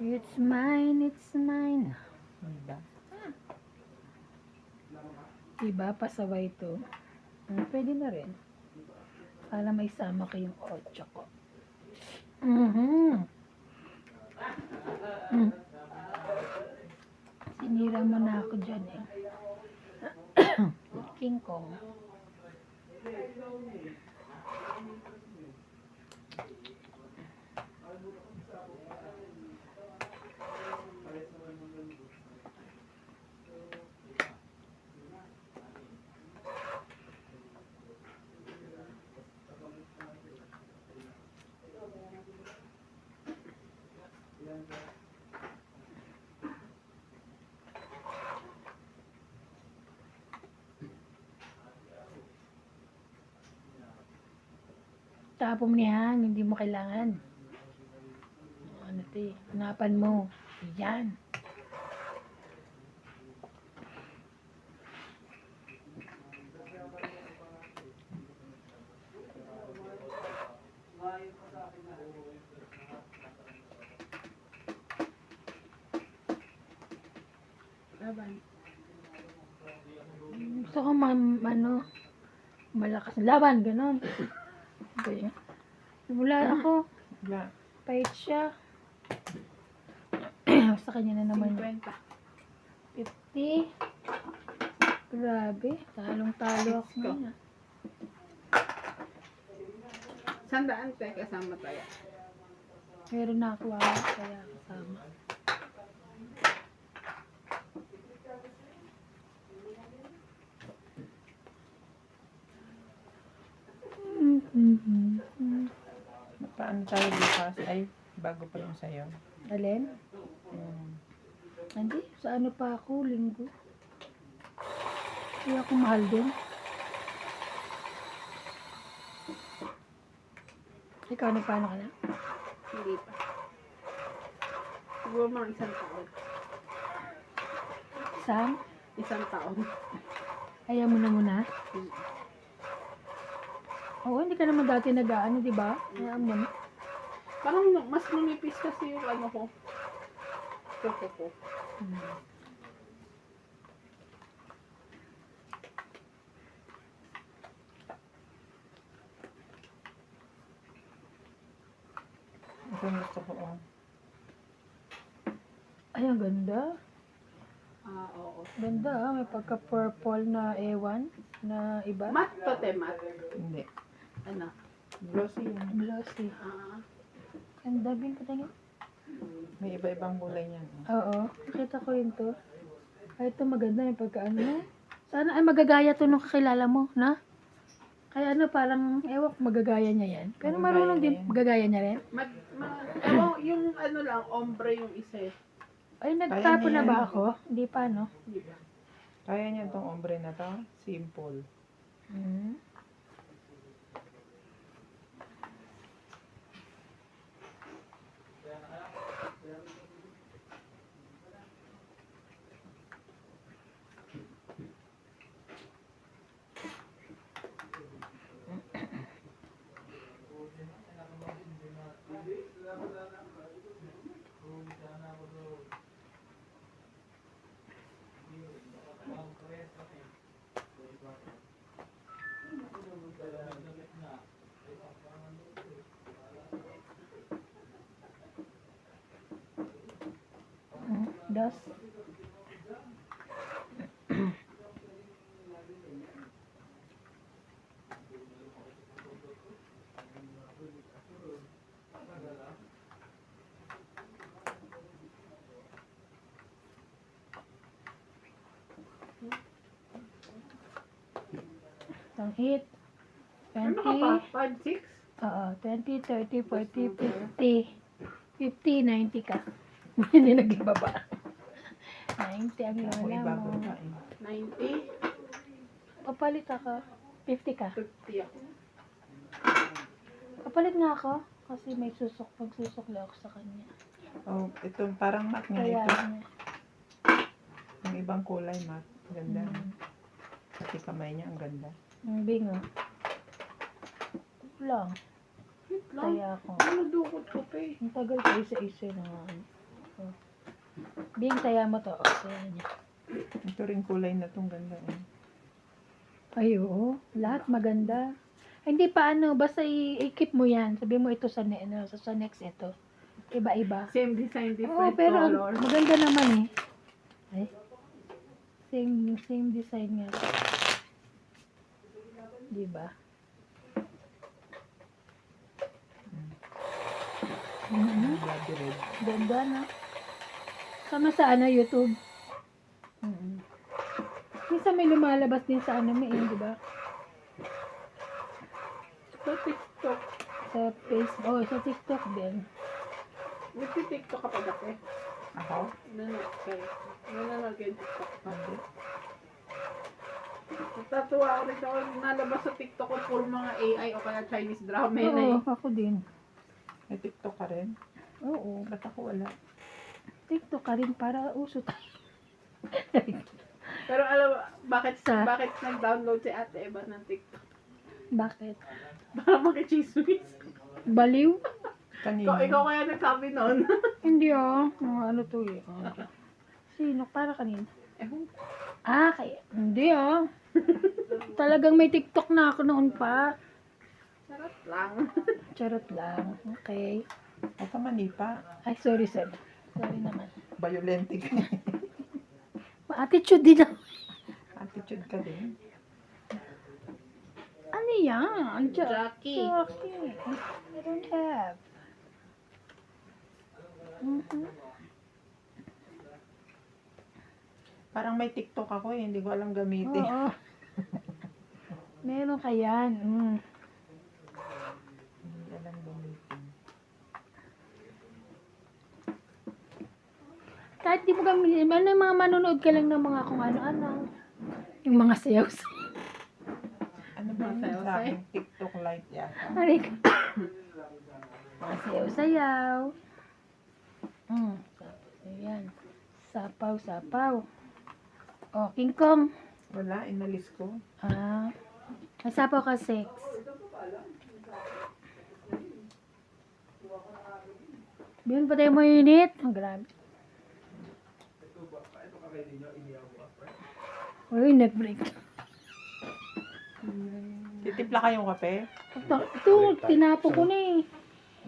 Speaker 2: It's mine, it's mine.
Speaker 1: Diba?
Speaker 2: Diba, pasaway ito. Pwede na rin. Para may sama ko yung 8 ko. Sinira mo na ako dyan eh. King Kong. Tapon mo yan, hindi mo kailangan. Ano ito eh, hanapan mo. Yan.
Speaker 3: Laban.
Speaker 2: Gusto ko malakas na laban, ganon. Okay. Wala ako.
Speaker 1: Wala.
Speaker 2: Pahit siya. Sa kanya na naman.
Speaker 3: 50.
Speaker 2: 50. Grabe. Talong-talo ako
Speaker 3: Go.
Speaker 2: ngayon.
Speaker 3: 100 te kasama tayo.
Speaker 2: Meron na ako kaya kasama.
Speaker 1: Paano tayo bukas? Ay, bago pa yung sa'yo.
Speaker 2: Alin? Hindi. Sa ano pa ako? Linggo. Kaya ako mahal din. Ikaw, nagpaano ka na?
Speaker 3: Hindi pa. Siguro mga 1 taon.
Speaker 2: Sam?
Speaker 3: 1 taon.
Speaker 2: Ayaw mo na muna? Oo, hindi ka naman dati nag-ano, di ba? Ayaw mo na.
Speaker 3: Parang mas lumipis kasi yung ano ko. Choco ko.
Speaker 1: Ito ang gusto ko.
Speaker 2: Ay, ang ganda.
Speaker 3: Oo.
Speaker 2: Ganda ah, may pagka-purple na ewan na iba.
Speaker 3: Mat to, te, mat.
Speaker 1: Hindi.
Speaker 3: Ano?
Speaker 1: Glossy yan.
Speaker 2: Glossy.
Speaker 3: Ah,
Speaker 2: Ganda, Bing, patingin.
Speaker 1: May iba-ibang kulay niyan.
Speaker 2: Oo, nakita ko rin to. Ay, ito maganda yung pagkaano mo. Sana ay magagaya to nung kakilala mo, na? Kaya ano, parang, ewan ko magagaya niya yan. Pero
Speaker 1: Magagaya
Speaker 2: marunong
Speaker 1: niya
Speaker 2: din,
Speaker 1: yan.
Speaker 2: magagaya niya rin.
Speaker 3: yung ano lang, ombre yung isa eh.
Speaker 2: Ay, nagtapo
Speaker 1: niya
Speaker 2: na ba
Speaker 1: yan.
Speaker 2: ako? Hindi pa, no?
Speaker 3: Di ba?
Speaker 1: Kaya niya tong ombre na to. Simple.
Speaker 2: Hmm. Das. Ang hit.
Speaker 3: Ano ka pa?
Speaker 2: 20,
Speaker 3: 5'6"?
Speaker 2: oo, 20, 30, 40, 50. 50, 90 ka. Hindi nagbaba. 90 ang
Speaker 1: Ako
Speaker 2: lola
Speaker 1: iba
Speaker 2: mo.
Speaker 1: ba eh.
Speaker 3: 90?
Speaker 2: Papalit ako. 50 ka.
Speaker 3: 50 ako.
Speaker 2: Papalit nga ako. Kasi may magsusukli ako sa kanya.
Speaker 1: Oh, ito parang mat nga
Speaker 2: Kaya
Speaker 1: ito.
Speaker 2: niya.
Speaker 1: Yung ibang kulay mat. Ganda.
Speaker 2: Hmm.
Speaker 1: Pati kamay niya ang ganda.
Speaker 2: Ang bingo. Lang.
Speaker 3: Wait lang.
Speaker 2: Kaya ako.
Speaker 3: Ano dukot ko pa eh?
Speaker 2: Ang tagal ko isa-isa na nga. Oh. Bing, taya mo to. Oh, kaya niya.
Speaker 1: Ito rin kulay na tong ganda. Eh.
Speaker 2: Ay, oo. Lahat maganda. Ay, hindi pa ano, basta i-keep mo yan. Sabi mo ito sa, sa next ito. Iba-iba.
Speaker 3: Same design,
Speaker 2: Oo,
Speaker 3: different
Speaker 2: pero
Speaker 3: color.
Speaker 2: maganda naman eh. Ay. Same design nga. Diba? Mm-hmm.
Speaker 1: Body red.
Speaker 2: Ganda na. Sama sa ano, YouTube.
Speaker 1: Mm-hmm.
Speaker 2: Minsan may lumalabas din sa ano, may di ba?
Speaker 3: Sa TikTok.
Speaker 2: Sa Facebook, oh, sa TikTok din.
Speaker 3: Nagti-TikTok ka pa dati?
Speaker 1: Ako?
Speaker 3: Nanonood kayo TikTok pa.
Speaker 1: Hindi.
Speaker 3: Natatuwa ako rin ako nalabas sa TikTok ko puro mga AI o kaya Chinese drama yun eh.
Speaker 2: Oo, ako din.
Speaker 1: May TikTok ka rin?
Speaker 2: Oo.
Speaker 1: Ba't ako wala?
Speaker 2: TikTok ka rin para uso tayo.
Speaker 3: Pero alam mo, bakit
Speaker 2: Sa-
Speaker 3: nag-download si Ate Eva ng TikTok?
Speaker 2: Bakit?
Speaker 3: Para makichismis.
Speaker 2: Baliw?
Speaker 1: Kanina.
Speaker 3: Ikaw kaya nagsabi nun.
Speaker 2: Hindi mga ano to eh. Sino? Para kanina.
Speaker 3: Ewan ko.
Speaker 2: Ah, kaya. Hindi Talagang may TikTok na ako noon pa.
Speaker 3: Sarap lang.
Speaker 2: Charot lang. Okay.
Speaker 1: Huwag ka manipa.
Speaker 2: Ay, sorry. Sorry naman.
Speaker 1: Violentic.
Speaker 2: Attitude din ako.
Speaker 1: Attitude ka din.
Speaker 2: Ano yan?
Speaker 3: Jackie.
Speaker 2: Jackie. I don't have. Mhm.
Speaker 1: Parang may TikTok ako eh. Hindi ko alam gamitin.
Speaker 2: Oo. Meron ka yan.
Speaker 1: Hindi alam gamitin.
Speaker 2: Kahit di mo gamitin, ano yung mga manonood ka lang ng mga kung ano-ano. Yung mga sayaw.
Speaker 1: Ano ba
Speaker 3: Masaya,
Speaker 1: yung sa akin? TikTok light yata.
Speaker 2: Arik. Mga sayaw-sayaw. Ayan. Sapaw. Oh, King Kong.
Speaker 1: Wala, inalis ko.
Speaker 2: Nasapaw ka sex. Biyan pa tayo mo init. Ang grabe. Uy, nag-break.
Speaker 1: Titipla kayong kape?
Speaker 2: Ito, tinapo ko na eh.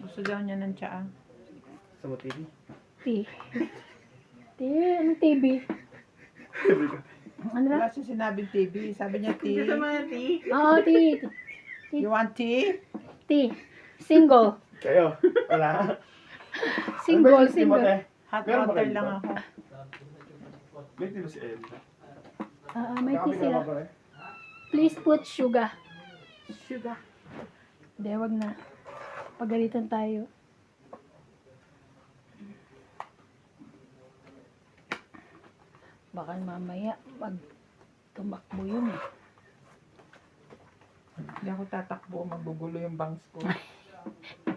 Speaker 1: Gusto daw niya ng tsaa.
Speaker 2: T. Anong TV? Ano na?
Speaker 1: Wala siya sinabing TV. Sabi niya tea.
Speaker 3: Gusto mo yung tea?
Speaker 2: Oo, tea.
Speaker 1: You want tea?
Speaker 2: Tea. Single.
Speaker 5: Kayo, wala.
Speaker 2: Single, single.
Speaker 1: Hot
Speaker 5: Meron ba
Speaker 1: water
Speaker 5: kayo
Speaker 1: lang
Speaker 5: dito?
Speaker 1: ako.
Speaker 5: May tilo si Ellie.
Speaker 2: May tea sila.
Speaker 5: eh.
Speaker 2: Please put sugar.
Speaker 1: Sugar.
Speaker 2: Hindi, wag na. Pagalitan tayo. Baka mamaya tumakbo yun eh.
Speaker 1: Hindi ako tatakbo. Magugulo yung bangs ko.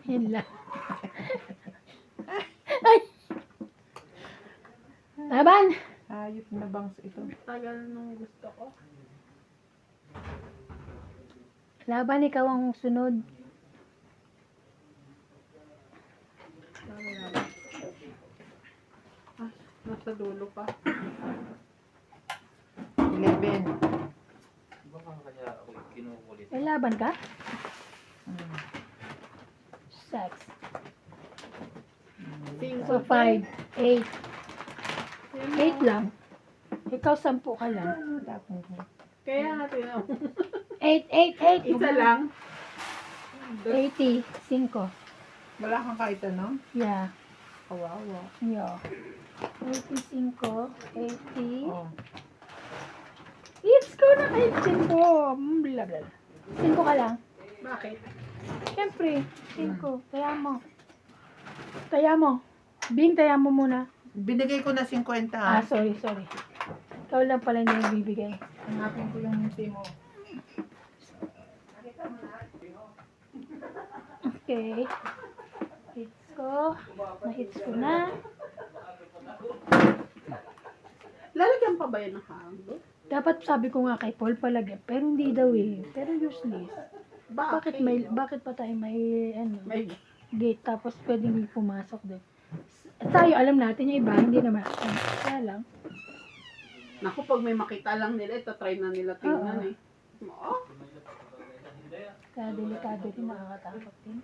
Speaker 2: Yun lang. Ay! Laban!
Speaker 1: Ayop na bangs ito.
Speaker 3: Tagal nung gusto ko.
Speaker 2: Laban, ikaw ang sunod.
Speaker 3: Ah, nasa dulo pa.
Speaker 1: 11.
Speaker 6: Baka kaya ako kinukulit.
Speaker 2: May laban ka?
Speaker 1: Hmm.
Speaker 2: Sex.
Speaker 3: Cinco.
Speaker 2: So, 5, 8. 8 lang. Ikaw, 10 ka lang.
Speaker 1: Ano dapat mo?
Speaker 3: Kaya natin na.
Speaker 2: 8, 8, 8.
Speaker 3: Isa lang.
Speaker 2: 80, 5.
Speaker 1: Wala kang kahit ano?
Speaker 2: Yeah.
Speaker 1: Kawawa.
Speaker 2: Yeah. 85, 80.
Speaker 1: Oh.
Speaker 2: It's ko na kahit 5. Bla bla. 5 ka lang.
Speaker 3: Bakit?
Speaker 2: Siyempre, 5. Taya mo. Taya mo. Bing, taya mo muna.
Speaker 1: Binigay ko na 50 ha.
Speaker 2: Sorry. Ikaw lang pala niya yung bibigay.
Speaker 1: Hanapin ko yung tea mo.
Speaker 2: Okay. Hits ko. Na-hits ko na.
Speaker 3: Lalagyan pa ba yan ng hanggo?
Speaker 2: Dapat sabi ko nga kay Paul palagyan. Pero hindi daw eh. Pero useless. Bakit pa tayo may
Speaker 3: May
Speaker 2: gate tapos pwedeng hindi pumasok doon? Tayo alam natin yung iba, hindi naman. Kaya lang.
Speaker 3: Naku, pag may makita lang nila, ito try na nila tingnan
Speaker 2: Oo.
Speaker 3: eh. Oh,
Speaker 2: Kaya delikado rin, nakakatakot din.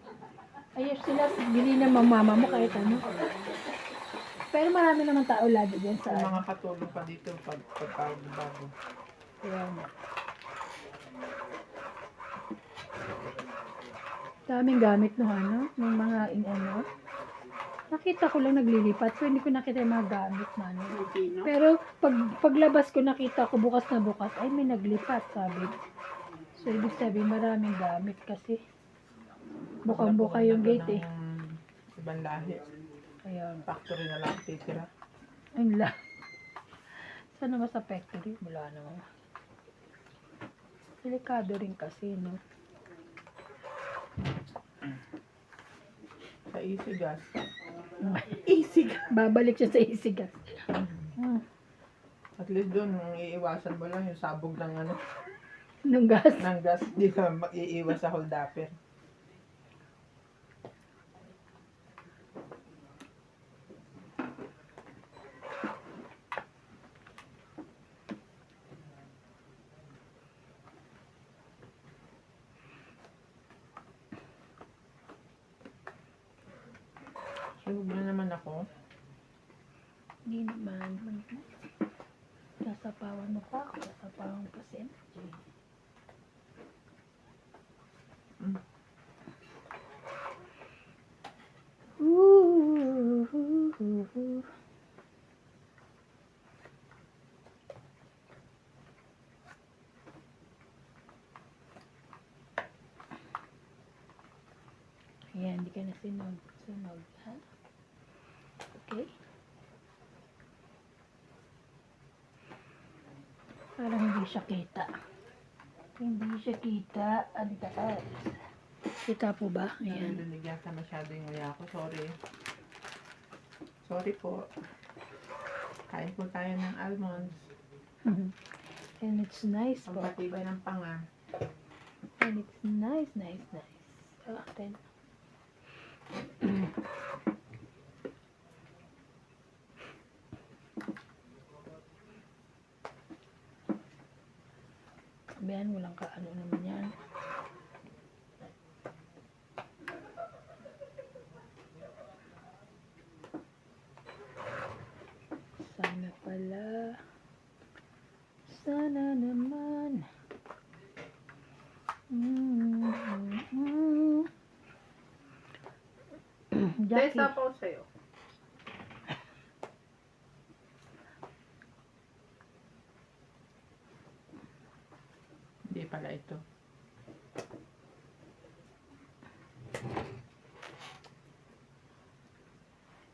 Speaker 2: Ayos sila, bili na mama mo kahit ano. Pero marami naman tao lagi dyan sa
Speaker 1: Yung mga katulong pa dito pagbago.
Speaker 2: Kaya nga. Daming gamit no ng mga Nakita ko lang naglilipat, so hindi ko nakita yung mga gamit na
Speaker 3: hindi no?
Speaker 2: Pero paglabas ko nakita ko bukas na bukas, ay may naglipat, sabi. So ibig sabihin maraming gamit kasi. Bukang-buka yung gate eh.
Speaker 1: Ibang lahi.
Speaker 2: Kaya
Speaker 1: Factory na lang titira.
Speaker 2: ayun lang. Sana naman sa factory, wala naman. Delikado rin kasi, no?
Speaker 1: Sa easy gas.
Speaker 3: Easy.
Speaker 2: Babalik siya sa isigas.
Speaker 1: At least doon, iiwasan mo lang yung sabog ng
Speaker 2: Nung gas.
Speaker 1: ng gas. Di ka mag-iiwas sa holdapper. Sunog na naman ako.
Speaker 2: Hindi naman. Sasapawan mo pa ako. Sasapawan pa si MJ. Ooh. Ayan, hindi ka na sinog. Sunog, ha? Okay. Parang hindi siya kita. Hindi siya kita. Ang taas. Kita po ba? Ayan.
Speaker 1: Narinig yata masyado yung nguya ko. Sorry. Sorry po. Kain po tayo ng almonds.
Speaker 2: And it's nice po.
Speaker 1: Pampatibay ng panga.
Speaker 2: And it's nice. Then, sabihan, walang kaano naman yan. Sana pala.
Speaker 3: Dahil
Speaker 2: Jackie.
Speaker 3: sapaw sa'yo.
Speaker 1: Hindi pala ito.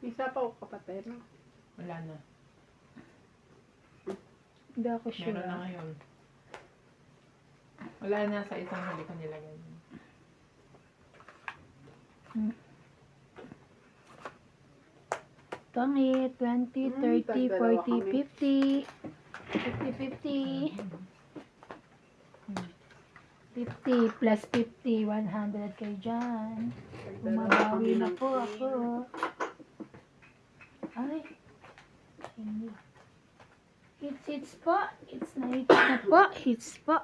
Speaker 3: May sapaw ka pa tayo, no?
Speaker 1: Wala na.
Speaker 2: Hindi ako sure.
Speaker 1: Meron na ngayon. Wala na sa isang huli ko nilagay.
Speaker 2: Tangi, 20, 30,
Speaker 3: dalawa
Speaker 2: 40,
Speaker 3: kami.
Speaker 2: 50. 50, 50. 50 plus 50, 100 kayo dyan. Bumabawi na po ako. Ay. Hindi. Hits po. It's na hits na po. Hits po.